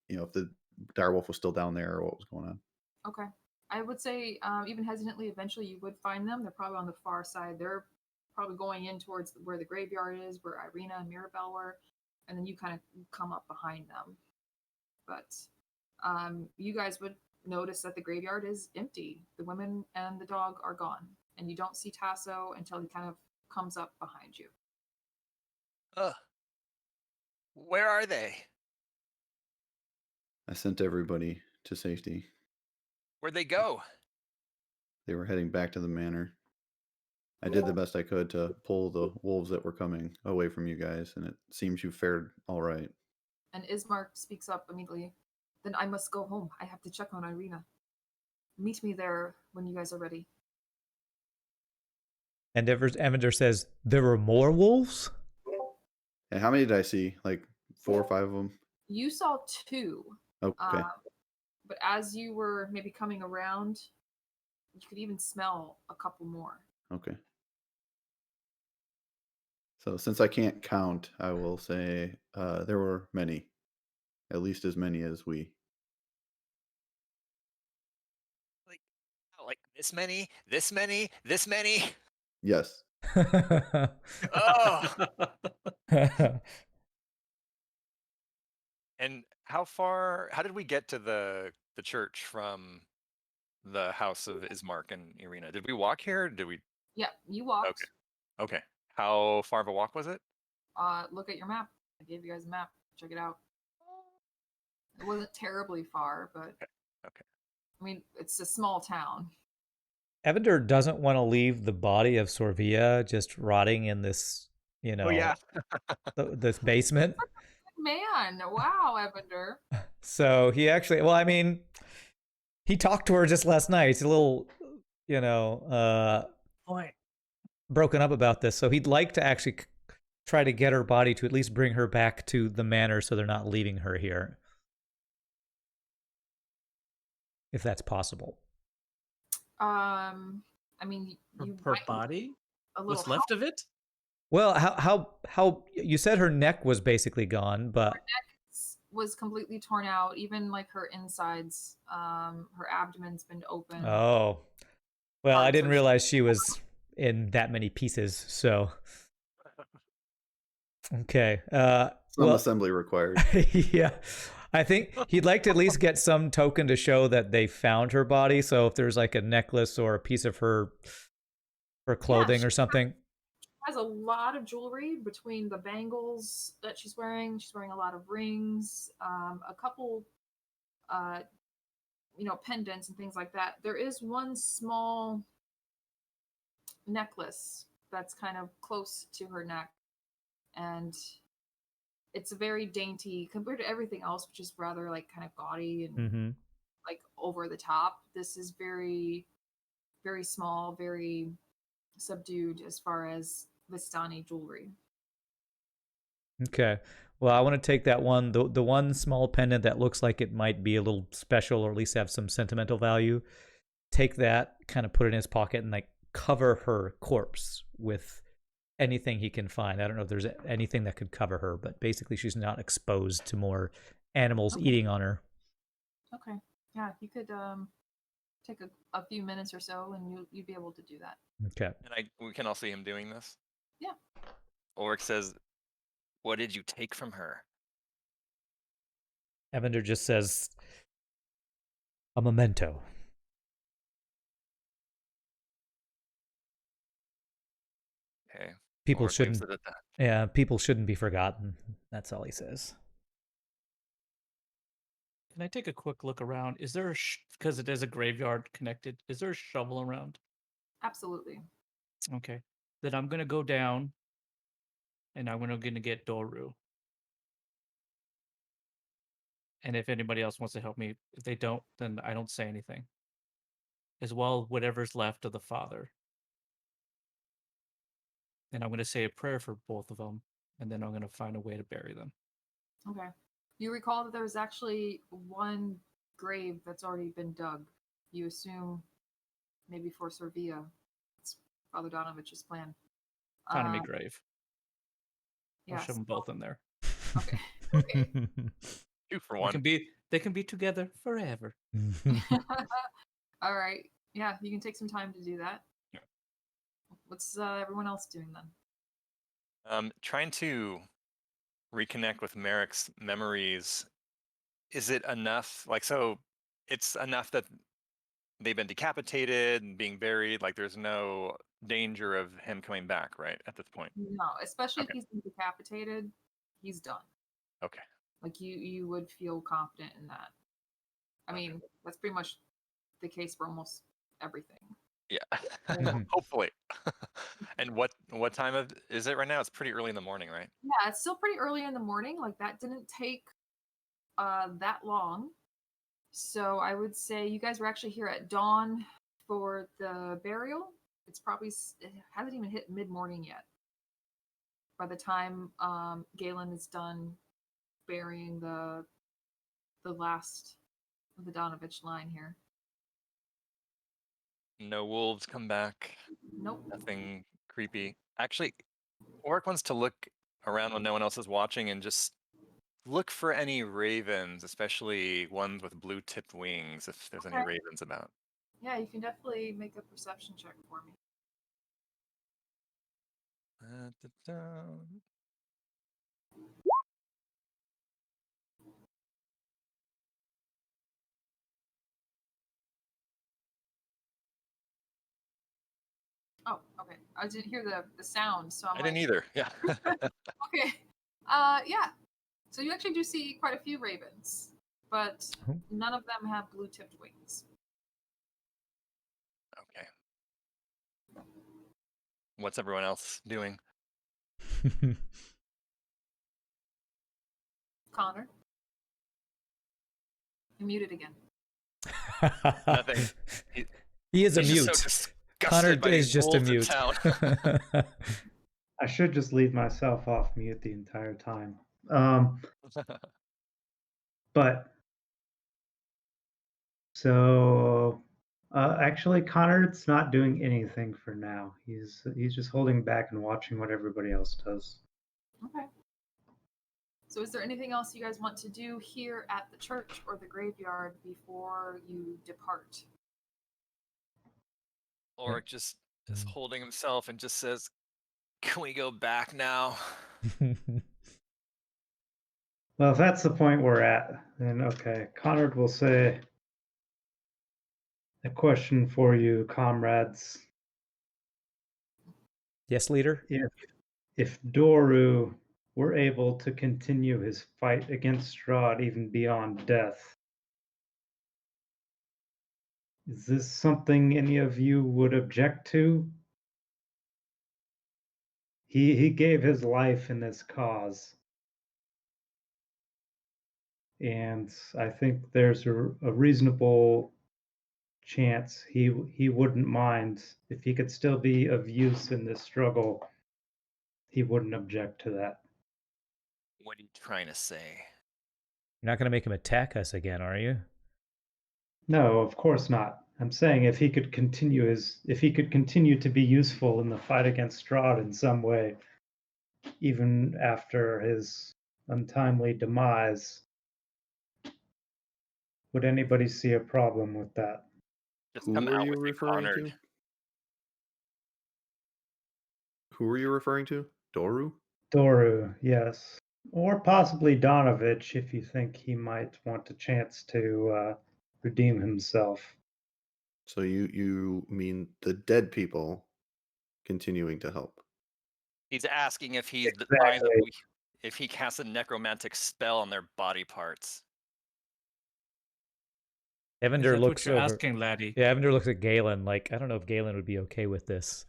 if the direwolf was still down there or what was going on. Okay. I would say, even hesitantly, eventually you would find them. They're probably on the far side. They're probably going in towards where the graveyard is, where Irina and Mirabelle were, and then you kind of come up behind them. But you guys would notice that the graveyard is empty. The women and the dog are gone, and you don't see Tasso until he kind of comes up behind you. Where are they? I sent everybody to safety. Where'd they go? They were heading back to the manor. I did the best I could to pull the wolves that were coming away from you guys, and it seems you fared all right. And Ismark speaks up immediately. Then I must go home. I have to check on Irina. Meet me there when you guys are ready. And Evander says, there were more wolves? And how many did I see? Like 4 or 5 of them? You saw 2. Okay. But as you were maybe coming around, you could even smell a couple more. Okay. So since I can't count, I will say there were many. At least as many as we. Like this many, this many, this many. Yes. Oh. And how did we get to the church from the house of Ismark and Irina? Did we walk here? Or did we? Yeah, you walked. Okay. How far of a walk was it? Look at your map. I gave you guys a map. Check it out. It wasn't terribly far, but Okay. I mean, it's a small town. Evander doesn't want to leave the body of Sorvia just rotting in this, Oh yeah. this basement. Man, wow, Evander. So he actually, well, I mean, he talked to her just last night. He's a little, broken up about this. So he'd like to actually try to get her body to at least bring her back to the manor so they're not leaving her here. If that's possible. I mean, Her body? a little What's left of it? Well, how you said her neck was basically gone, but her neck was completely torn out. Even like her insides, her abdomen's been open. oh, Well, I parts didn't are- realize she was in that many pieces. So okay. Some Well, assembly required. yeah. I think he'd like to at least get some token to show that they found her body. So if there's like a necklace or a piece of her clothing or something. has a lot of jewelry between the bangles that she's wearing. She's wearing a lot of rings, a couple, pendants and things like that. There is one small necklace that's kind of close to her neck, and it's very dainty compared to everything else, which is rather like kind of gaudy and Mm-hmm. like over the top. This is very, very small, very subdued as far as Vistani jewelry. Okay. Well, I want to take that one, the one small pendant that looks like it might be a little special or at least have some sentimental value. Take that, kind of put it in his pocket, and like cover her corpse with anything he can find. I don't know if there's anything that could cover her, but basically she's not exposed to more animals eating on her. Okay. Yeah, you could take a few minutes or so, and you'd be able to do that. Okay. And we can all see him doing this. Yeah. Ulrich says, "What did you take from her?" Evander just says, a memento. Okay. People Ulrich leaves shouldn't. it at that. Yeah, people shouldn't be forgotten. That's all he says. Can I take a quick look around? Is there because it is a graveyard connected? Is there a shovel around? Absolutely. Okay, then I'm gonna go down, and I'm gonna get Doru. And if anybody else wants to help me, if they don't, then I don't say anything. As well, whatever's left of the father. And I'm gonna say a prayer for both of them, and then I'm gonna find a way to bury them. Okay. You recall that there's actually one grave that's already been dug. You assume maybe for Servia. It's Father Donovich's plan. Found a grave. I'll Yes. shove them both in there. Okay. Okay. 2 for They 1. can be together forever. All right. Yeah, you can take some time to do that. Yeah. What's everyone else doing then? Trying to reconnect with Merrick's memories. Is it enough? Like, so it's enough that they've been decapitated and being buried. Like, there's no danger of him coming back, right? At this point. No, especially if Okay. he's been decapitated, he's done. Okay. Like you would feel confident in that. I Okay. mean, that's pretty much the case for almost everything. Yeah. Mhm. Hopefully. And what time is it right now? It's pretty early in the morning, right? Yeah, it's still pretty early in the morning. Like that didn't take that long. So I would say you guys were actually here at dawn for the burial. It hasn't even hit mid morning yet. By the time Galen is done burying the last of the Donovich line here. No wolves come back. Nope. Nothing creepy. Actually, Oric wants to look around when no one else is watching and just look for any ravens, especially ones with blue tipped wings, if there's any Okay. ravens about. Yeah, you can definitely make a perception check for me. Oh, okay. I didn't hear the sound, so I'm I didn't either. Yeah. okay. Yeah. So you actually do see quite a few ravens, but Oh. none of them have blue tipped wings. Okay. What's everyone else doing? Connor, you're muted again. Nothing. He is a He's mute. just so Connor disgusted by is these just a wolves in mute. town. I should just leave myself off mute the entire time. But so actually, Connor's not doing anything for now. He's just holding back and watching what everybody else does. Okay. So is there anything else you guys want to do here at the church or the graveyard before you depart? Ulrich just is holding himself and just says, "Can we go back now?" Well, if that's the point we're at, then okay. Conrad will say, a question for you, comrades. Yes, leader. If Doru were able to continue his fight against Strahd even beyond death, is this something any of you would object to? He gave his life in this cause. And I think there's a reasonable chance he wouldn't mind if he could still be of use in this struggle. He wouldn't object to that. What are you trying to say? You're not going to make him attack us again, are you? No, of course not. I'm saying if he could continue to be useful in the fight against Strahd in some way, even after his untimely demise, would anybody see a problem with that? Just Who come are out you with me, referring Conrad. to? Who are you referring to? Doru? Doru, yes. Or possibly Donovich if you think he might want a chance to redeem himself. So you mean the dead people continuing to help? He's asking if he Exactly. if he casts a necromantic spell on their body parts. Is Evander that looks what you're over. asking, laddie? Yeah, Evander looks at Galen like, I don't know if Galen would be okay with this.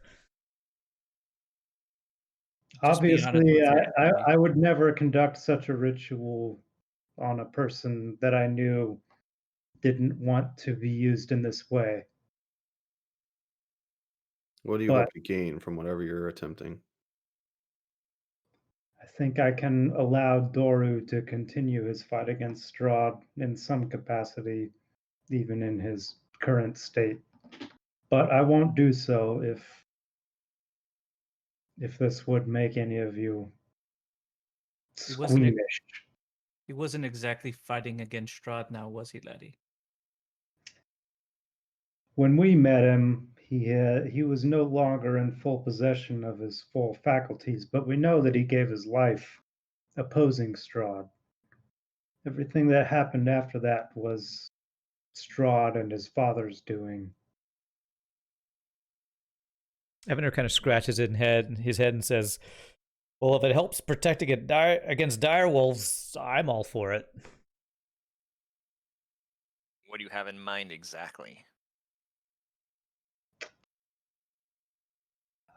Just be honest Obviously, with me, laddie. I would never conduct such a ritual on a person that I knew didn't want to be used in this way. What do you But hope to gain from whatever you're attempting? I think I can allow Doru to continue his fight against Strahd in some capacity, even in his current state. But I won't do so if this would make any of you He wasn't squeamish. he wasn't exactly fighting against Strahd now, was he, laddie? When we met him, he was no longer in full possession of his full faculties, but we know that he gave his life opposing Strahd. Everything that happened after that was Strahd and his father's doing. Evander kind of scratches his head and says, well, if it helps protect against dire wolves, I'm all for it. What do you have in mind exactly?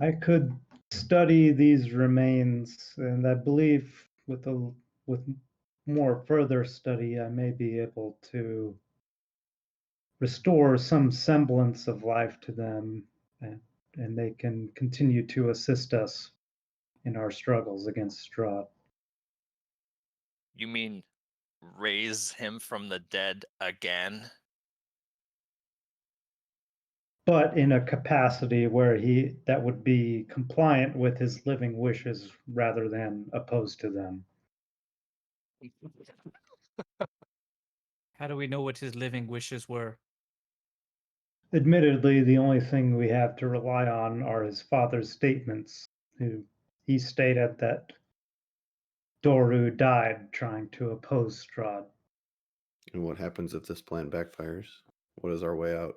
I could study these remains, and I believe with more further study, I may be able to restore some semblance of life to them, and they can continue to assist us in our struggles against Strahd. You mean raise him from the dead again? But in a capacity where that would be compliant with his living wishes rather than opposed to them. How do we know what his living wishes were? Admittedly, the only thing we have to rely on are his father's statements. He stated that Doru died trying to oppose Strahd. And what happens if this plan backfires? What is our way out?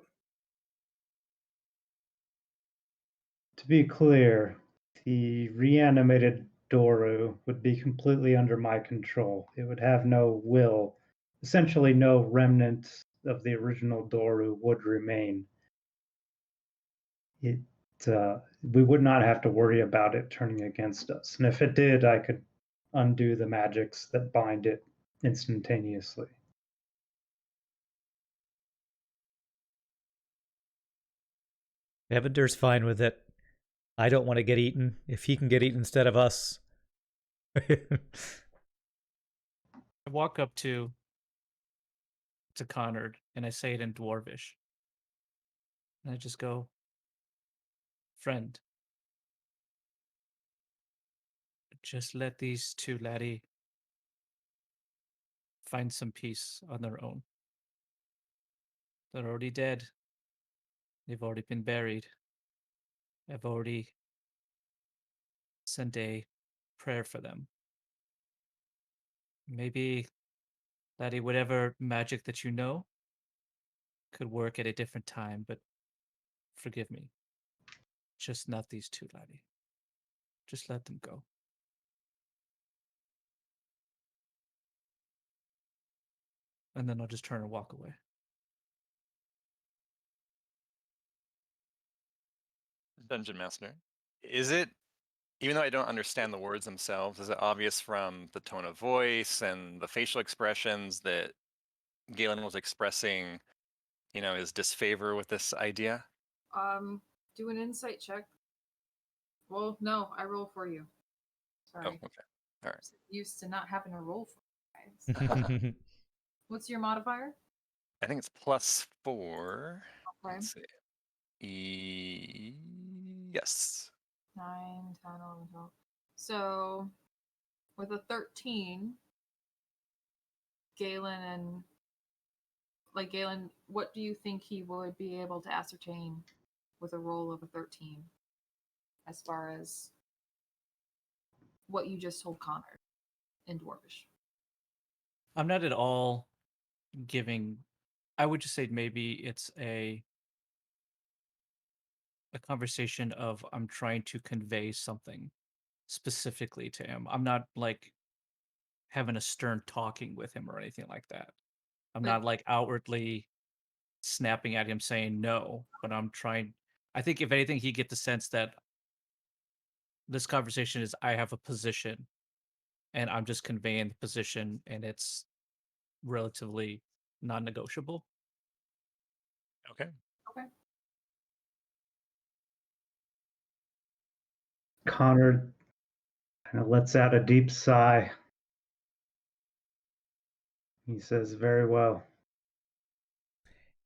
To be clear, the reanimated Doru would be completely under my control. It would have no will. Essentially, no remnant of the original Doru would remain. We would not have to worry about it turning against us. And if it did, I could undo the magics that bind it instantaneously. Evander's fine with it. I don't want to get eaten. If he can get eaten instead of us. I walk up to Connard and I say it in Dwarvish. And I just go, friend, just let these two laddie find some peace on their own. They're already dead. They've already been buried. I've already sent a prayer for them. Maybe, laddie, whatever magic that you know could work at a different time, but forgive me. Just not these two, laddie. Just let them go. And then I'll just turn and walk away. Dungeon Master. Is it, even though I don't understand the words themselves, is it obvious from the tone of voice and the facial expressions that Galen was expressing, his disfavor with this idea? Do an insight check. Well, no, I roll for you. Oh, Sorry. okay. All right. I'm so used to not having to roll for you guys. What's your modifier? I think it's +4. Okay. Let's see. Yes. 9, 10, 11, 12. So, with a 13, Galen, what do you think he would be able to ascertain with a roll of a 13 as far as what you just told Connor in Dwarvish? I'm not at all giving. I would just say maybe it's a conversation of I'm trying to convey something specifically to him. I'm not like having a stern talking with him or anything like that. I'm But- not like outwardly snapping at him saying no, but I'm trying. I think if anything, he get the sense that this conversation is I have a position and I'm just conveying the position and it's relatively non-negotiable. Okay. Okay. Connor kind of lets out a deep sigh. He says, "Very well."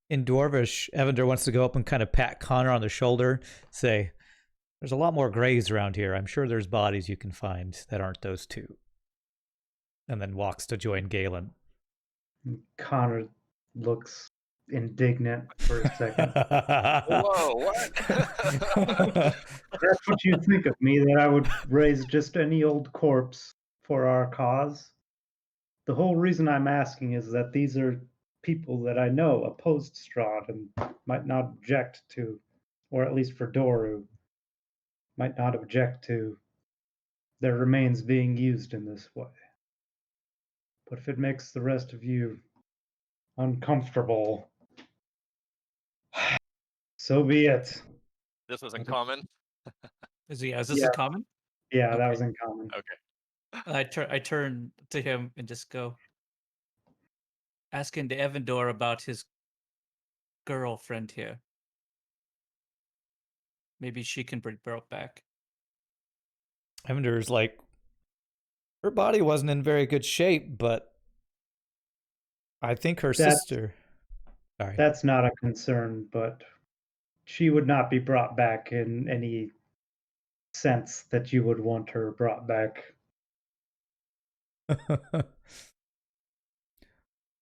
In Dwarvish, Evander wants to go up and kind of pat Connor on the shoulder, say, "There's a lot more graves around here. I'm sure there's bodies you can find that aren't those two." And then walks to join Galen. Connor looks indignant for a second. Whoa, what? That's what you think of me, that I would raise just any old corpse for our cause? The whole reason I'm asking is that these are people that I know opposed Strahd and might not object to, or at least for Doru, might not object to their remains being used in this way. But if it makes the rest of you uncomfortable, so be it. This was in common? Is this Yeah. a common? Yeah, that Okay. was in common. Okay. I turn to him and just go, asking the Evandor about his girlfriend here. Maybe she can bring Beryl back. Evander's like, her body wasn't in very good shape, but I think her sister. Sorry. That's not a concern, but she would not be brought back in any sense that you would want her brought back.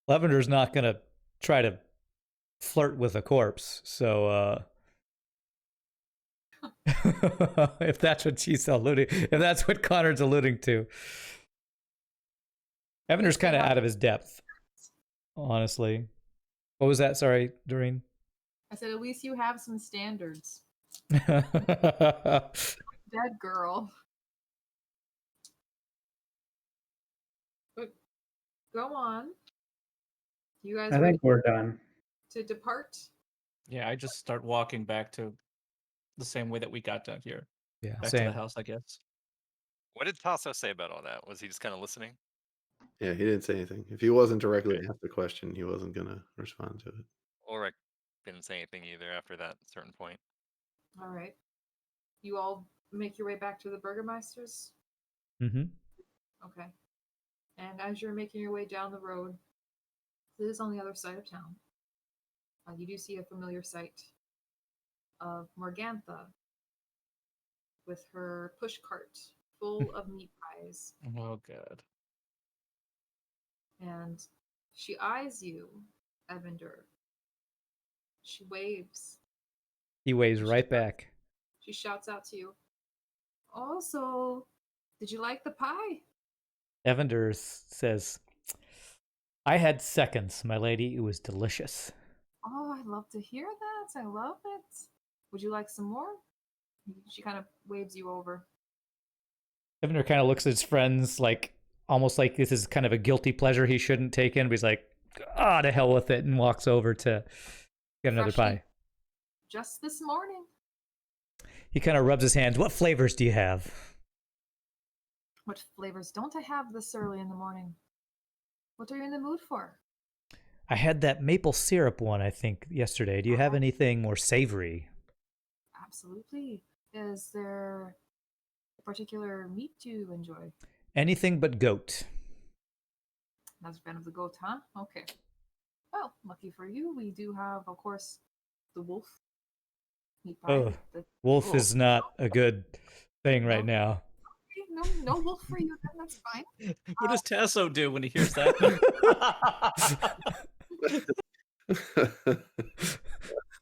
Lavender's not going to try to flirt with a corpse, so if that's what she's alluding, if that's what Connor's alluding to. Evander's kind of out of his depth, honestly. What was that? Sorry, Doreen. I said, at least you have some standards. Dead Dead girl. But go on. You guys I ready think we're done. to depart? Yeah, I just start walking back to the same way that we got down here. Yeah, Back to same. the house, I guess. What did Tasso say about all that? Was he just kind of listening? Yeah, he didn't say anything. If he wasn't directly asked the question, he wasn't gonna respond to it. Ulrich didn't say anything either after that certain point. All right. You all make your way back to the Burgermeisters? Mm-hmm. Okay. And as you're making your way down the road, it is on the other side of town. You do see a familiar sight of Morgantha with her push cart full of meat pies. Oh, God. And she eyes you, Evander. She waves. He waves right back. She shouts out to you. Also, did you like the pie? Evander says, I had seconds, my lady. It was delicious. Oh, I love to hear that. I love it. Would you like some more? She kind of waves you over. Evander kind of looks at his friends like almost like this is kind of a guilty pleasure he shouldn't take in, but he's like, to hell with it, and walks over to get another Freshly- pie. Just this morning. He kind of rubs his hands. What flavors do you have? What flavors don't I have this early in the morning? What are you in the mood for? I had that maple syrup one, I think, yesterday. Do you have anything more savory? Absolutely. Is there a particular meat you enjoy? Anything but goat. Not a fan of the goat, huh? Okay. Well, lucky for you, we do have, of course, the wolf meat pie. Oh, wolf is not a good thing right now. No wolf for you, then that's fine. What does Tasso do when he hears that?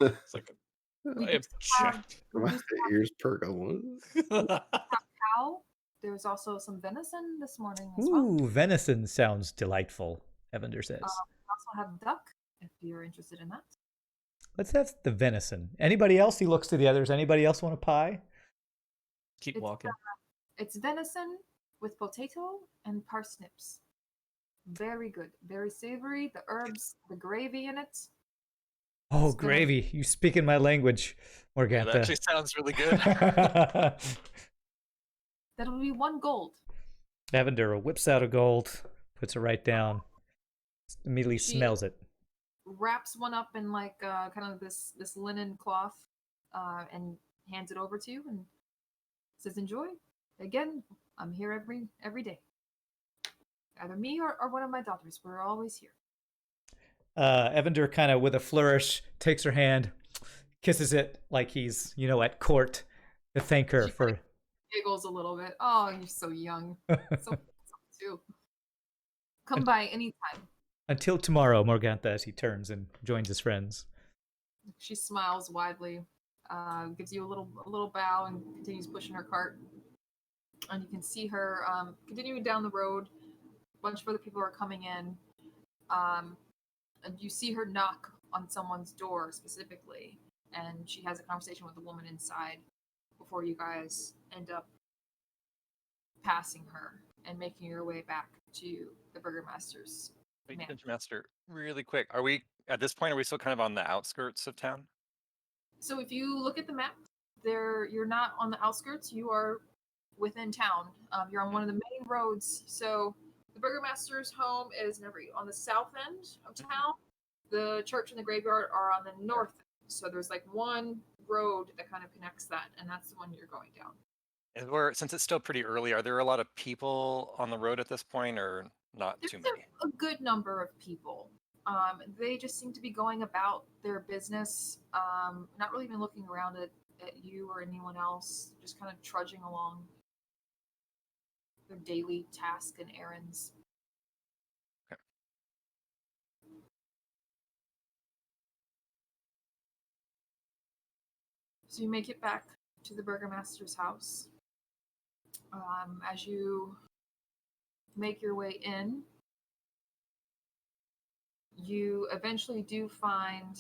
It's like, We I used to have- object. we My used to ears perk on one. have cow. There's also some venison this morning as well. Ooh, venison sounds delightful, Evander says. We also have duck, if you're interested in that. Let's have the venison. Anybody else? He looks to the others. Anybody else want a pie? Keep It's, walking. It's venison with potato and parsnips. Very good. Very savory. The herbs, the gravy in it. Oh, It's gonna- gravy. You speak in my language, Yeah, Morgantha. that actually sounds really good. That'll be 1 gold. Evander whips out a gold, puts it right down, immediately She- smells it. Wraps one up in like kind of this linen cloth, and hands it over to you and says, "Enjoy." Again, I'm here every day. Either me or one of my daughters. We're always here. Evander kind of with a flourish takes her hand, kisses it like he's, at court to thank her She for. Giggles a little bit. Oh, you're so young. So too. Come by anytime. Until tomorrow, Morgantha, as he turns and joins his friends. She smiles widely, gives you a little bow, and continues pushing her cart. And you can see her continuing down the road. A bunch of other people are coming in, and you see her knock on someone's door specifically, and she has a conversation with the woman inside before you guys end up passing her and making your way back to the burgomaster's. Wait, Man. Dungeon Master, really quick. Are we at this point? Are we still kind of on the outskirts of town? So if you look at the map, you're not on the outskirts. You are within town. You're on one of the main roads. So the burgomaster's home is on the south end of town. The church and the graveyard are on the north end. So there's like one road that kind of connects that, and that's the one you're going down. And since it's still pretty early, are there a lot of people on the road at this point, or not too There's many? a good number of people. They just seem to be going about their business, not really even looking around at you or anyone else, just kind of trudging along their daily tasks and errands. Okay. So you make it back to the burgomaster's house. As you make your way in, you eventually do find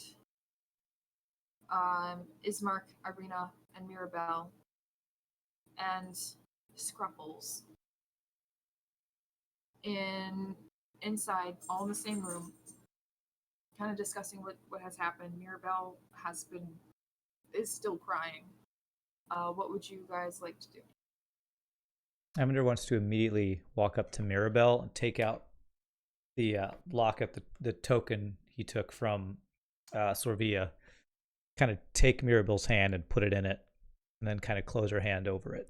Ismark, Irina, and Mirabelle, and Scruffles inside, all in the same room, kind of discussing what has happened. Mirabelle is still crying. What would you guys like to do? Evander wants to immediately walk up to Mirabelle and take out the lock of the token he took from Sorvia, kind of take Mirabelle's hand and put it in it, and then kind of close her hand over it.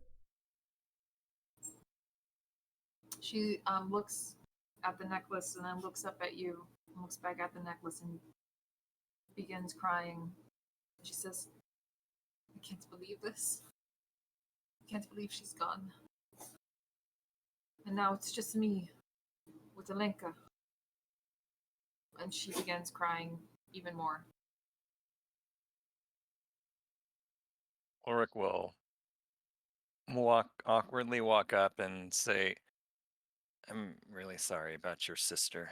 She looks at the necklace and then looks up at you and looks back at the necklace and begins crying. She says, "I can't believe this. I can't believe she's gone. And now it's just me with Alenka." And she begins crying even more. Ulrich will awkwardly walk up and say, "I'm really sorry about your sister."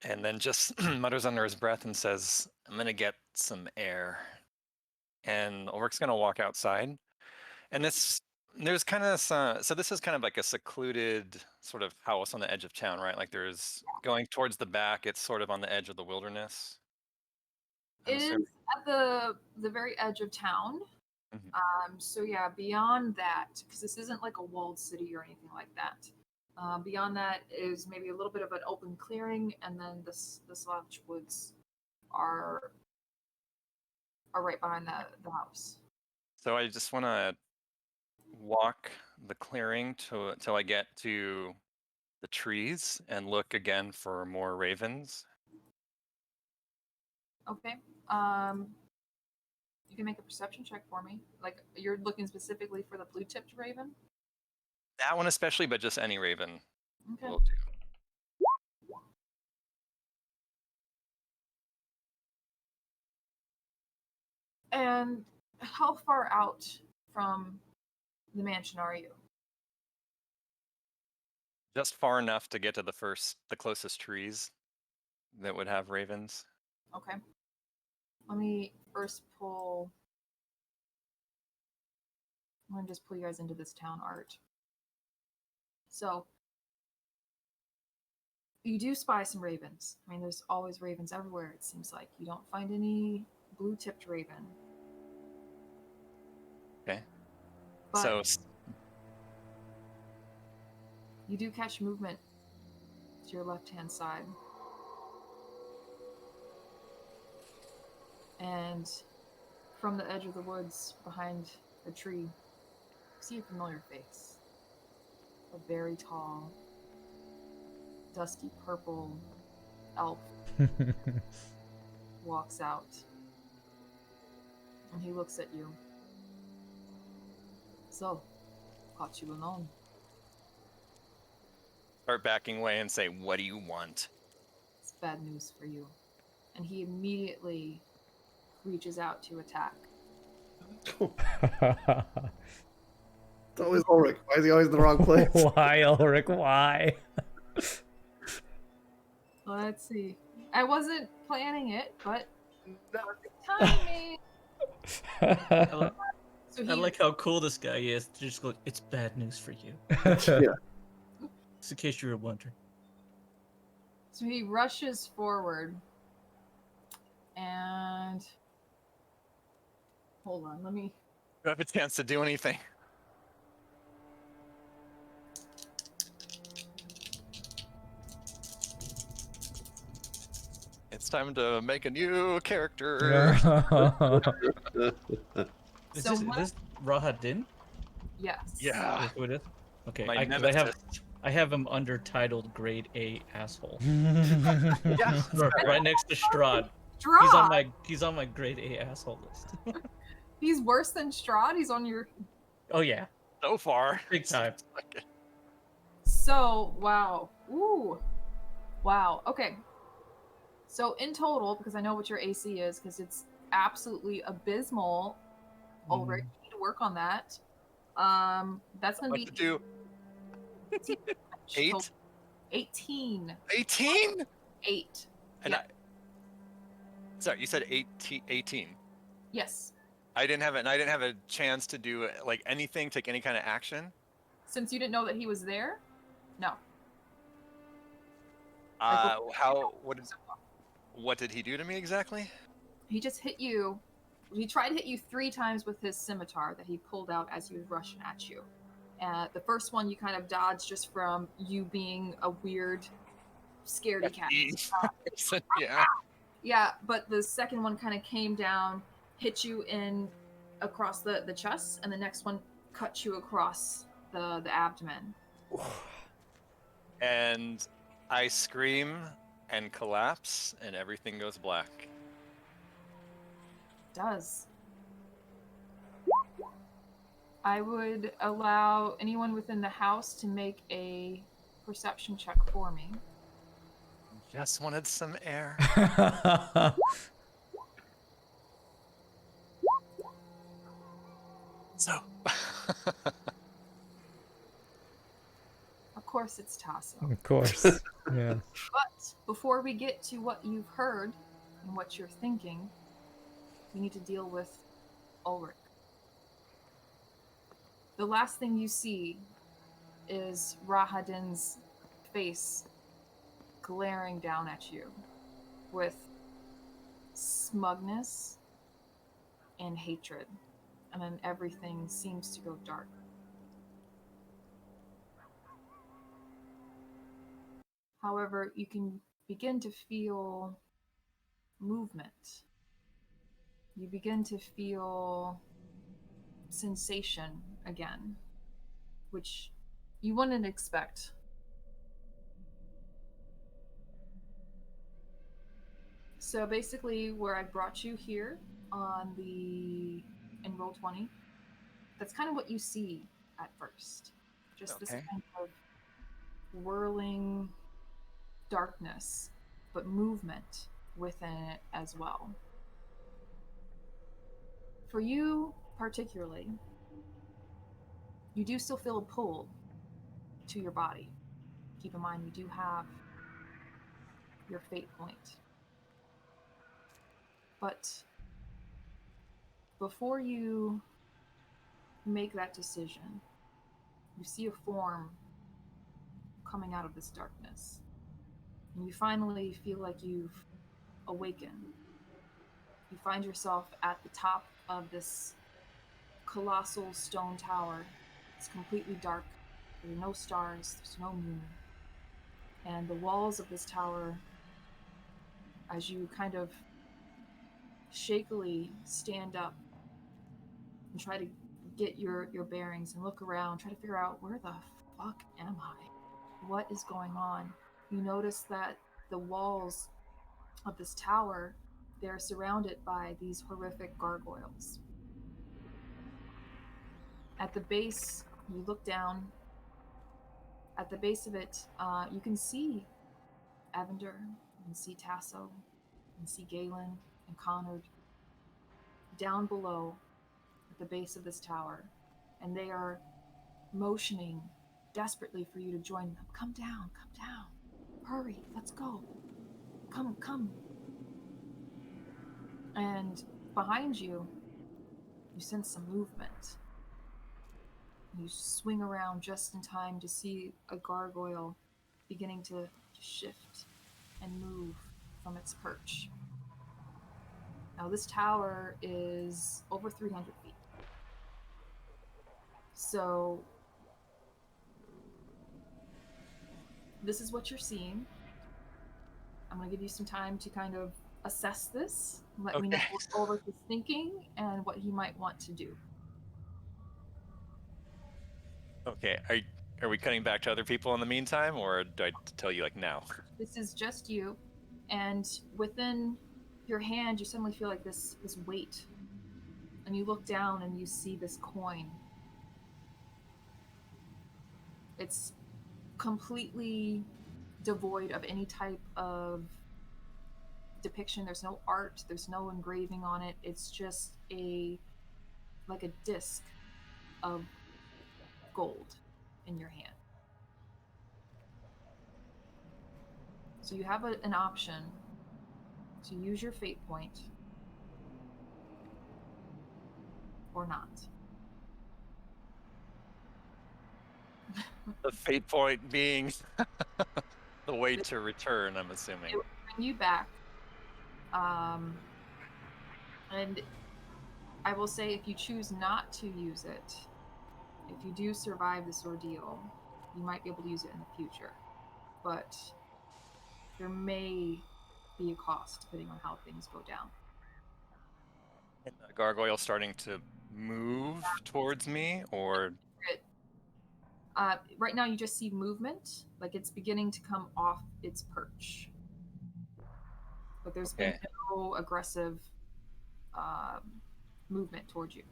And then just mutters under his breath and says, "I'm gonna get some air." And Ulrich's gonna walk outside. And there's kind of so this is kind of like a secluded sort of house on the edge of town, right? Like there's going towards the back, it's sort of on the edge of the wilderness. I'm It assuming. is at the very edge of town. Mhm. So yeah, beyond that, because this isn't like a walled city or anything like that. Beyond that is maybe a little bit of an open clearing, and then the Slouch Woods are right behind the house. So I just want to walk the clearing till I get to the trees and look again for more ravens. Okay. You can make a perception check for me. Like you're looking specifically for the blue-tipped raven. That one especially, but just any raven Okay. will do. And how far out from the mansion are you? Just far enough to get to the closest trees that would have ravens. Okay. Let me first pull. I'm gonna just pull you guys into this town art. So you do spy some ravens. I mean, there's always ravens everywhere. It seems like you don't find any blue-tipped raven. Okay. But So you do catch movement to your left-hand side. And from the edge of the woods behind a tree, you see a familiar face. A very tall, dusty purple elf walks out. And he looks at you. So, caught you alone. start backing away and say, "What do you want?" It's bad news for you. And he immediately reaches out to attack. It's always Ulrich. Why is he always in the wrong place? Why, Ulrich? Why? Let's see. I wasn't planning it, but perfect timing. So I like how cool this guy is. Just go, it's bad news for you. Yeah. Just in case you were wondering. So he rushes forward and hold on, let me. You have a chance to do anything. It's time to make a new character. Is So this, what- this Raha Din? Yes. Yeah. Is who it is? Okay, My 'cause nemesis. I have him under titled Grade A Asshole. Yeah. Right next to Strahd. Strahd. He's on my Grade A Asshole list. He's worse than Strahd. He's on your. Oh yeah, So far. big time. So wow. Ooh. Wow. Okay. So in total, because I know what your AC is, because it's absolutely abysmal. Ulrich, you need to work on that. That's gonna What be to do? 8? 18. 18? 8. And Yeah. sorry, you said 18. Yes. I didn't have a chance to do like anything, take any kind of action. Since you didn't know that he was there? No. What did he do to me exactly? He just hit you. He tried to hit you 3 times with his scimitar that he pulled out as he was rushing at you. The first one you kind of dodged just from you being a weird, scaredy cat. Yeah. Yeah, but the second one kind of came down, hit you in across the chest, and the next one cut you across the abdomen. And I scream and collapse, and everything goes black. Does. I would allow anyone within the house to make a perception check for me. Just wanted some air. So. Of course, it's Tasso. Of course. Yeah. But before we get to what you've heard and what you're thinking, we need to deal with Ulrich. The last thing you see is Rahadin's face glaring down at you with smugness and hatred, and then everything seems to go dark. However, you can begin to feel movement. You begin to feel sensation again, which you wouldn't expect. So basically, where I brought you here on the in roll 20, that's kind of what you see at first. Just this Okay. kind of whirling darkness, but movement within it as well. For you particularly, you do still feel a pull to your body. Keep in mind, you do have your fate point. But before you make that decision, you see a form coming out of this darkness. And you finally feel like you've awakened. You find yourself at the top of this colossal stone tower. It's completely dark. There are no stars, there's no moon. And the walls of this tower, as you kind of shakily stand up and try to get your bearings and look around, try to figure out, where the fuck am I? What is going on? You notice that the walls of this tower, they're surrounded by these horrific gargoyles. At the base, you look down. At the base of it, you can see Evander, you can see Tasso, you can see Galen and Connard down below at the base of this tower, and they are motioning desperately for you to join them. Come down, hurry, let's go. Come. And behind you, you sense some movement. You swing around just in time to see a gargoyle beginning to shift and move from its perch. Now, this tower is over 300 feet. So, this is what you're seeing. I'm going to give you some time to kind of assess this. Let me know Okay. what Ulrich is thinking and what he might want to do. Okay. Are we cutting back to other people in the meantime, or do I tell you like now? This is just you, and within your hand, you suddenly feel like this weight, and you look down and you see this coin. It's completely devoid of any type of depiction. There's no art, there's no engraving on it. It's just like a disc of gold in your hand. So you have an option to use your fate point or not. The fate point being the way to return, I'm assuming. It will bring you back. And I will say, if you choose not to use it, if you do survive this ordeal, you might be able to use it in the future. But there may be a cost depending on how things go down. And the gargoyle starting to move towards me, or Right now, you just see movement, like it's beginning to come off its perch. But there's been okay. no aggressive movement towards you.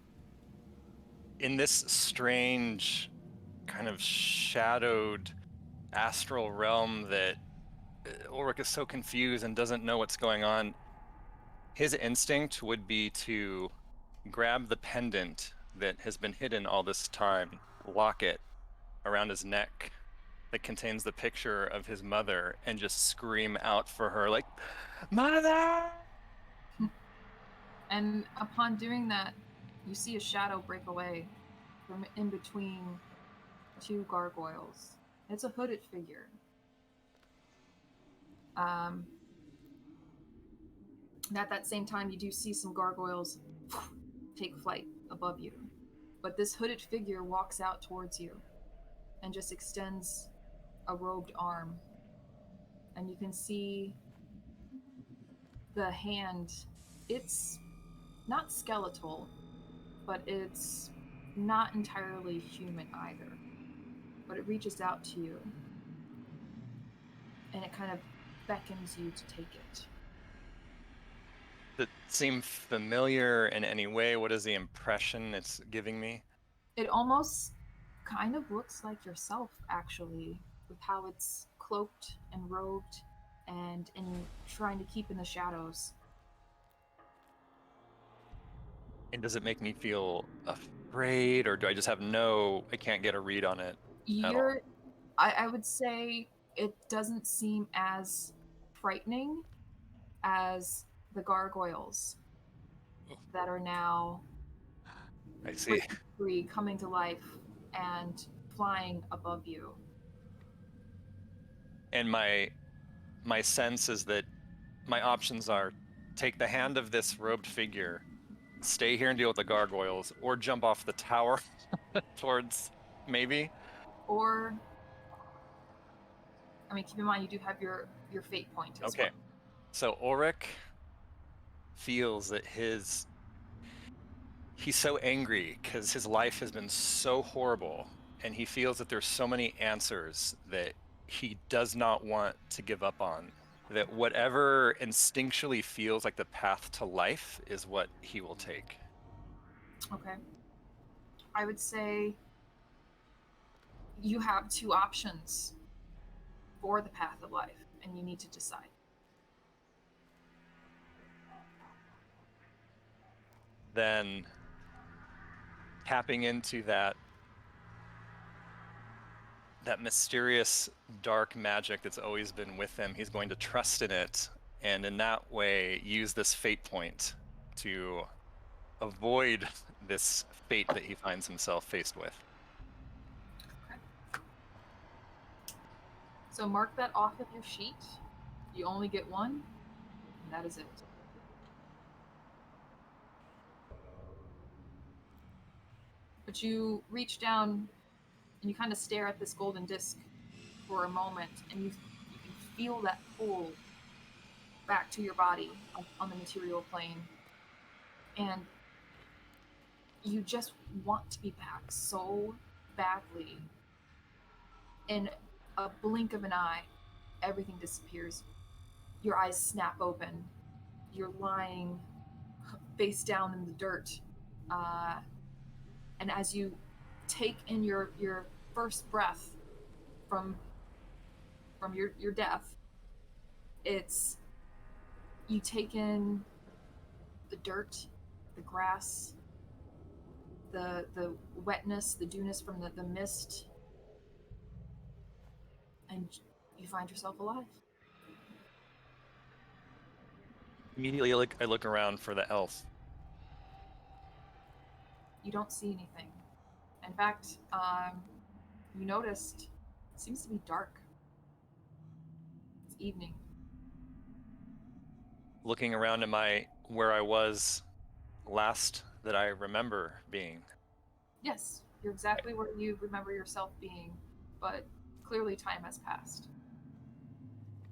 In this strange kind of shadowed astral realm that Ulrich is so confused and doesn't know what's going on, his instinct would be to grab the pendant that has been hidden all this time locket around his neck that contains the picture of his mother and just scream out for her, like, Mother! And upon doing that, you see a shadow break away from in between two gargoyles. It's a hooded figure. And at that same time, you do see some gargoyles take flight above you. But this hooded figure walks out towards you and just extends a robed arm. And you can see the hand. It's not skeletal, but it's not entirely human either. But it reaches out to you and it kind of beckons you to take it. Does it seem familiar in any way? What is the impression it's giving me? It almost kind of looks like yourself, actually, with how it's cloaked and robed and trying to keep in the shadows. And does it make me feel afraid, or do I just have I can't get a read on it at all? I would say it doesn't seem as frightening as the gargoyles that are now I see. free, coming to life and flying above you. And my sense is that my options are take the hand of this robed figure, stay here and deal with the gargoyles, or jump off the tower towards maybe. Or, I mean, keep in mind you do have your fate point as Okay. well. So Ulrich feels that he's so angry because his life has been so horrible, and he feels that there's so many answers that he does not want to give up on, that whatever instinctually feels like the path to life is what he will take. Okay. I would say you have two options for the path of life, and you need to decide. Then tapping into that mysterious dark magic that's always been with him, he's going to trust in it, and in that way use this fate point to avoid this fate that he finds himself faced with. Okay. So mark that off of your sheet. You only get one, and that is it. But you reach down and you kind of stare at this golden disc for a moment, and you can feel that pull back to your body on the material plane. And you just want to be back so badly. In a blink of an eye, everything disappears. Your eyes snap open. You're lying face down in the dirt. And as you take in your first breath from your death, it's you take in the dirt, the grass, the wetness, the dewness from the mist, and you find yourself alive. Immediately, I look around for the elf. You don't see anything. In fact, you noticed it seems to be dark. It's evening. Looking around, am I where I was last that I remember being? Yes, you're exactly where you remember yourself being, but clearly time has passed.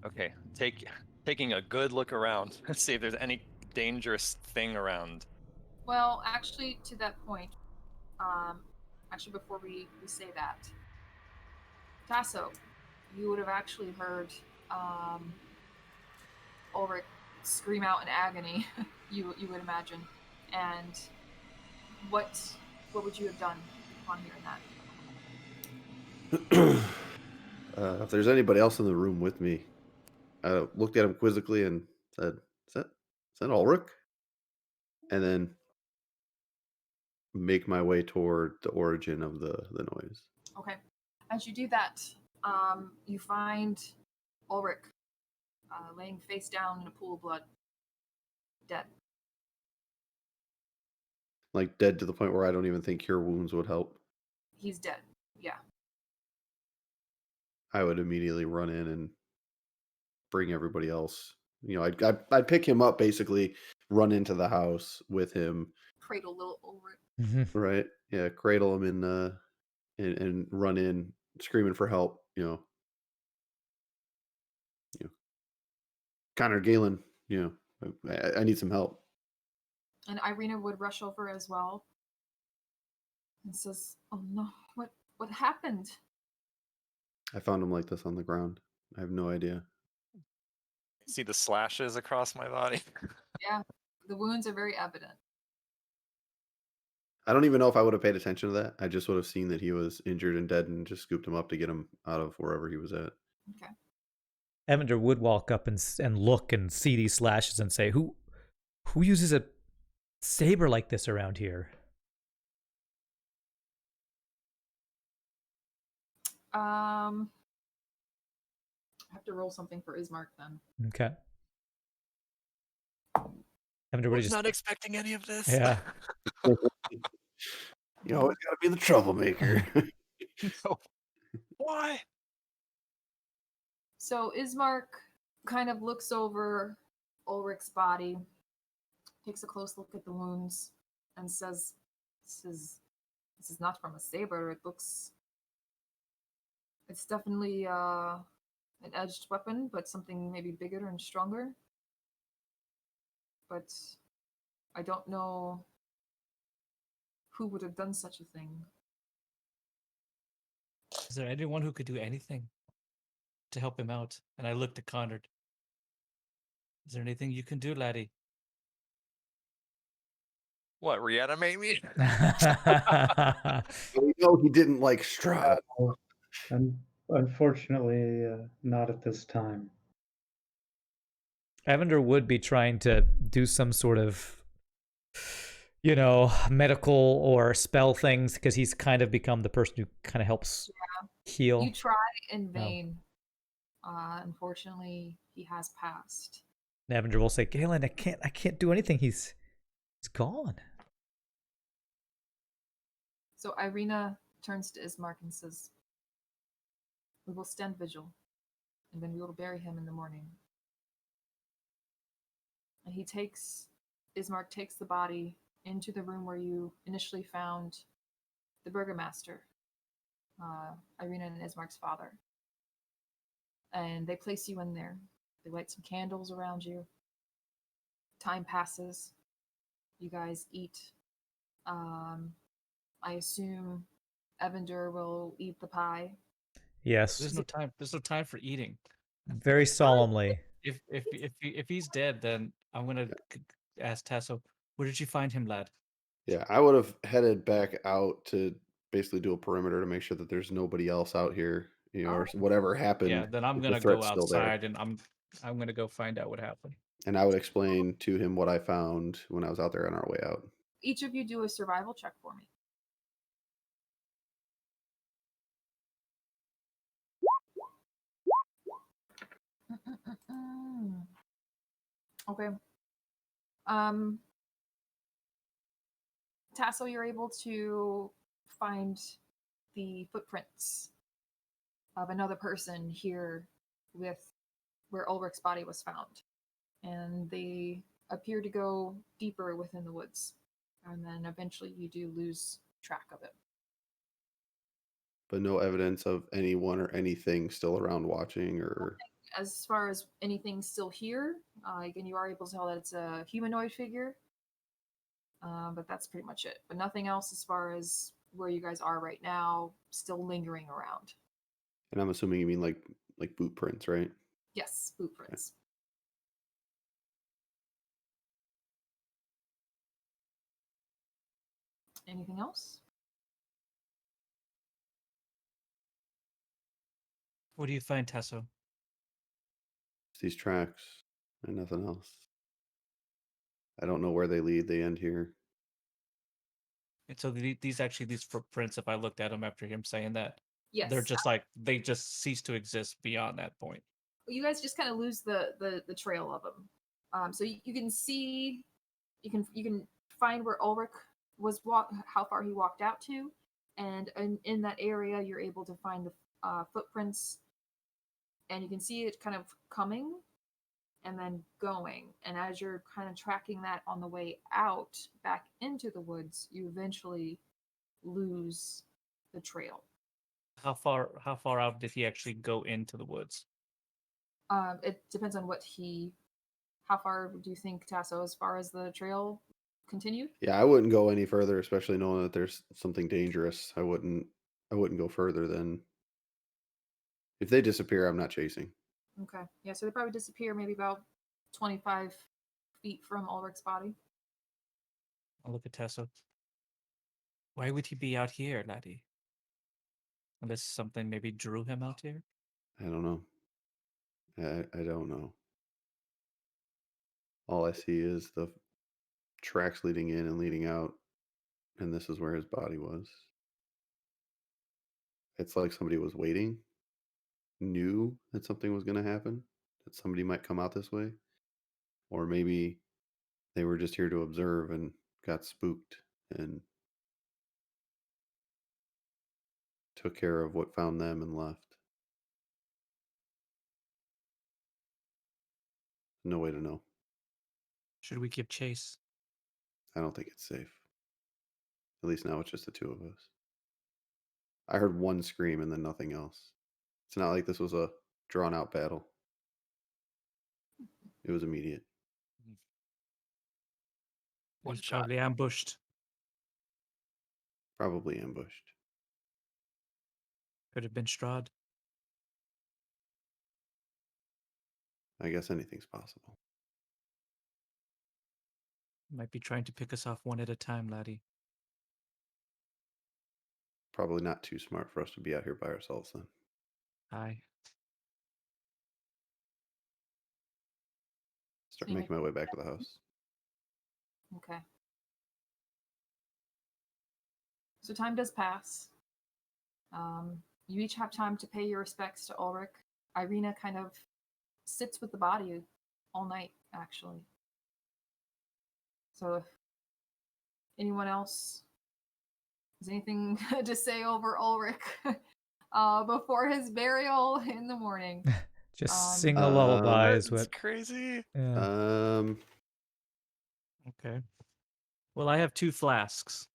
Okay, taking a good look around, see if there's any dangerous thing around. Well, actually, to that point, actually, before we say that, Tasso, you would have actually heard Ulrich scream out in agony. you would imagine, and what would you have done upon hearing that? If there's anybody else in the room with me, I looked at him quizzically and said, "Is that Ulrich?" And then make my way toward the origin of the noise. Okay. As you do that, you find Ulrich laying face down in a pool of blood, dead. Like dead to the point where I don't even think cure wounds would help. He's dead. Yeah. I would immediately run in and bring everybody else. You know, I'd pick him up, basically run into the house with him, Cradle little Ulrich. right? Yeah, cradle him in and run in screaming for help. You know, Connor Galen. You know, I need some help. And Irina would rush over as well and says, "Oh no, what happened?" I found him like this on the ground. I have no idea. See the slashes across my body. Yeah, the wounds are very evident. I don't even know if I would have paid attention to that. I just would have seen that he was injured and dead and just scooped him up to get him out of wherever he was at. Okay. Evander would walk up and look and see these slashes and say, "Who uses a saber like this around here?" I have to roll something for Ismark then. Okay. Evander would Was just not expecting any of this. yeah. You always got to be the troublemaker. No. Why? So Ismark kind of looks over Ulrich's body, takes a close look at the wounds, and says, This is not from a saber. It's definitely an edged weapon, but something maybe bigger and stronger. But I don't know who would have done such a thing." Is there anyone who could do anything to help him out? And I looked at Connor. Is there anything you can do, laddie? What, reanimate me? We know he didn't like Strahd. And unfortunately, not at this time. Evander would be trying to do some sort of, medical or spell things because he's kind of become the person who kind of helps heal. You try in vain. Unfortunately, he has passed. And Evander will say, "Galen, I can't do anything. He's gone." So Irina turns to Ismark and says, "We will stand vigil, and then we will bury him in the morning." And Ismark takes the body into the room where you initially found the burgomaster, Irina and Ismark's father. And they place you in there. They light some candles around you. Time passes. You guys eat. I assume Evander will eat the pie. Yes. There's no time. There's no time for eating. Very solemnly. If he's dead, then I'm gonna ask Tasso, where did you find him, lad? Yeah, I would have headed back out to basically do a perimeter to make sure that there's nobody else out here, or whatever happened. Yeah, then I'm if the gonna go threat's still there. outside and I'm gonna go find out what happened. And I would explain to him what I found when I was out there on our way out. Each of you do a survival check for me. Okay. Tasso, you're able to find the footprints of another person here with where Ulrich's body was found. And they appear to go deeper within the woods. And then eventually you do lose track of it. But no evidence of anyone or anything still around watching or. As far as anything still here, again, you are able to tell that it's a humanoid figure. But that's pretty much it. But nothing else as far as where you guys are right now, still lingering around. And I'm assuming you mean like boot prints, right? Yes, boot prints. Anything else? What do you find, Tasso? These tracks and nothing else. I don't know where they lead. They end here. And so these footprints, if I looked at them after him saying that, Yes. they're just like they just cease to exist beyond that point. You guys just kind of lose the trail of them. So you can see, you can find where Ulrich was how far he walked out to, and in that area you're able to find the footprints, and you can see it kind of coming and then going. And as you're kind of tracking that on the way out back into the woods, you eventually lose the trail. How far out did he actually go into the woods? It depends on how far do you think, Tasso, as far as the trail continued? Yeah, I wouldn't go any further, especially knowing that there's something dangerous. I wouldn't go further than if they disappear, I'm not chasing. Okay. Yeah, so they probably disappear maybe about 25 feet from Ulrich's body. I'll look at Tessa. Why would he be out here, laddie? Unless something maybe drew him out here? I don't know. I don't know. All I see is the tracks leading in and leading out, and this is where his body was. It's like somebody was waiting, knew that something was going to happen, that somebody might come out this way, or maybe they were just here to observe and got spooked and took care of what found them and left. No way to know. Should we give chase? I don't think it's safe. At least now it's just the two of us. I heard one scream and then nothing else. It's not like this was a drawn out battle. It was immediate. One He's shot. probably ambushed. Probably ambushed. Could have been Strahd. I guess anything's possible. Might be trying to pick us off one at a time, laddie. Probably not too smart for us to be out here by ourselves then. Aye. Start So you making my way back to the house. Okay. So time does pass. You each have time to pay your respects to Ulrich. Irina kind of sits with the body all night, actually. So if anyone else has anything to say over Ulrich before his burial in the morning. Just sing a Um, lullaby is That's what. crazy. Yeah. Okay. Well, I have 2 flasks.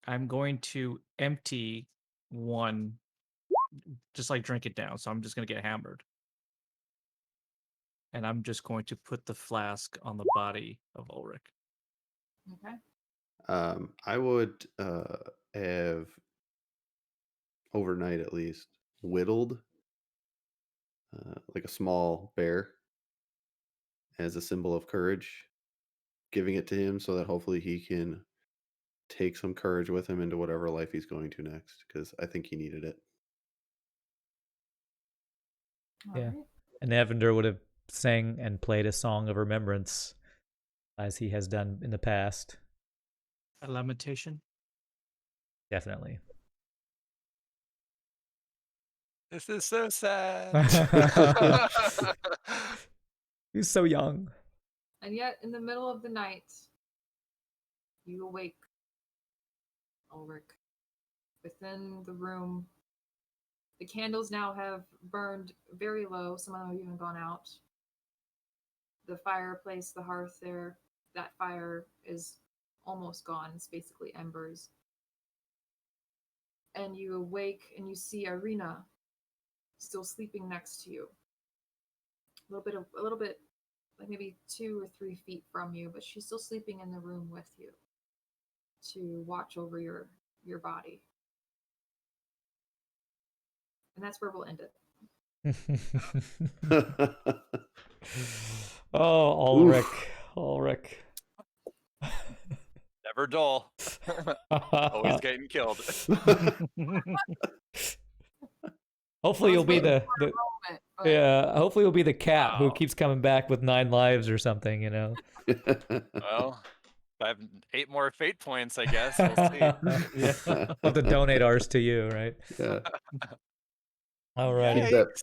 I'm going to empty one, just like drink it down. So I'm just going to get hammered. And I'm just going to put the flask on the body of Ulrich. Okay. I would have overnight at least whittled like a small bear as a symbol of courage, giving it to him so that hopefully he can take some courage with him into whatever life he's going to next, because I think he needed it. All Yeah. right. And Evander would have sang and played a song of remembrance, as he has done in the past. A lamentation? Definitely. This is so sad. He's so young. And yet, in the middle of the night, you awake, Ulrich. Within the room, the candles now have burned very low. Some of them have even gone out. The fireplace, the hearth there, that fire is almost gone. It's basically embers. And you awake and you see Irina still sleeping next to you. A little bit, like maybe 2 or 3 feet from you, but she's still sleeping in the room with you to watch over your body. And that's where we'll end it. Oh, Ulrich. Ulrich. Never dull. Always getting killed. Hopefully you'll be the Moment, but yeah. Hopefully you'll be the cat who Wow. keeps coming back with 9 lives or something. You know. Well, I have 8 more fate points, I guess. We'll see. Yeah. We'll have to donate ours to you, right? Yeah. Alrighty. Keep that,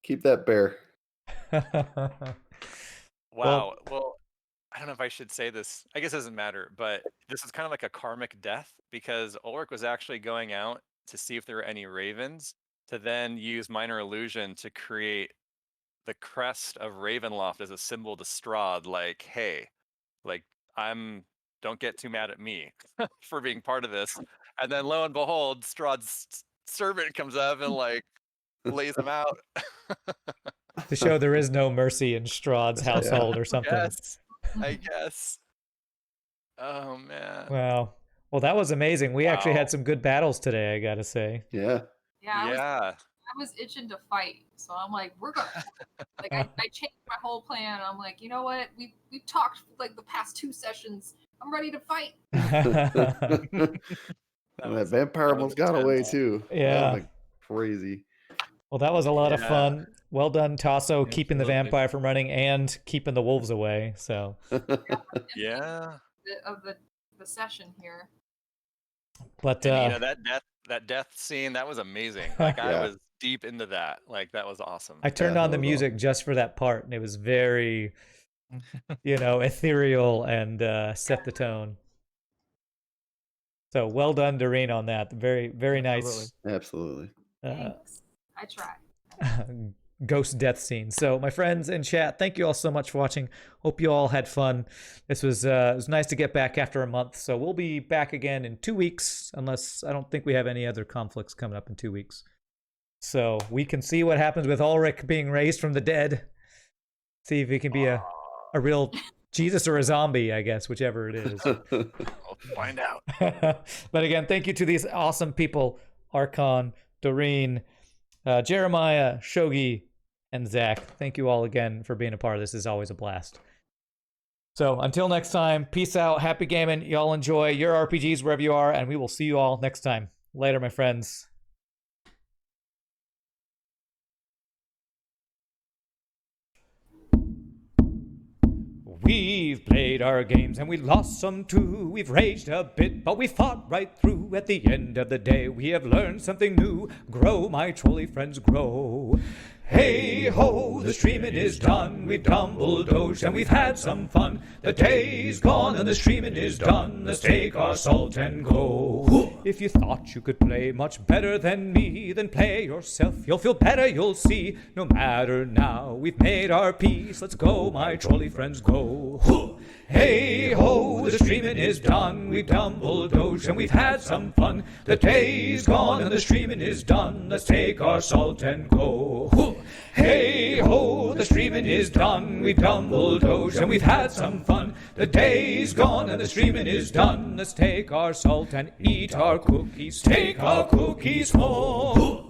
keep that bear. Wow. Well, I don't know if I should say this. I guess it doesn't matter, but this is kind of like a karmic death because Ulrich was actually going out to see if there were any ravens to then use minor illusion to create the crest of Ravenloft as a symbol to Strahd, like, hey, like don't get too mad at me for being part of this. And then lo and behold, Strahd's servant comes up and like lays him out. To show there is no mercy in Strahd's household or something. Yes, I guess. Oh man. Wow. Well, that was amazing. We actually Wow. had some good battles today, I gotta say. Yeah. Yeah, I was itching to fight, so I'm like, we're gonna like I changed my whole plan. I'm like, you know what? We've talked like the past 2 sessions. I'm ready to fight. That vampire almost got away intense. too. Yeah. Like crazy. Well, that was a lot of Yeah. fun. Well done, Tasso, keeping the Absolutely. vampire from running and keeping the wolves away. So, Yeah. Of the session here. but And, you know, that death scene, that was amazing. Like I Yeah. was deep into that. Like that was awesome. I turned Yeah, on the that was music just for that part, and it was very, ethereal and set the tone. So well done, Doreen, on that. Very, very nice Absolutely. Thanks. I try. ghost death scene. So, my friends in chat, thank you all so much for watching. Hope you all had fun. This was it was nice to get back after a month. So we'll be back again in 2 weeks, unless I don't think we have any other conflicts coming up in 2 weeks. So we can see what happens with Ulrich being raised from the dead. See if he can be a real Jesus or a zombie, I guess, whichever it is. We'll find out. But again, thank you to these awesome people, Archon, Doreen, Jeremiah, Shogi, and Zach. Thank you all again for being a part of this. It's always a blast. So until next time, peace out, happy gaming. Y'all enjoy your RPGs wherever you are, and we will see you all next time. Later, my friends. We've played our games and we lost some too. We've raged a bit, but we fought right through. At the end of the day, we have learned something new. Grow, my trolley friends, grow. Hey ho, the streaming is done. We've dozed and we've had some fun. The day's gone and the streaming is done. Let's take our salt and go. If you thought you could play much better than me, then play yourself. You'll feel better, you'll see. No matter now, we've made our peace. Let's go, my trolley friends, go. Hey ho, the streaming is done. We've dozed and we've had some fun. The day's gone and the streaming is done. Let's take our salt and go. Hey ho, the streaming is done. We've dozed and we've had some fun. The day's gone and the streaming is done. Let's take our salt and eat our cookies. Take our cookies home.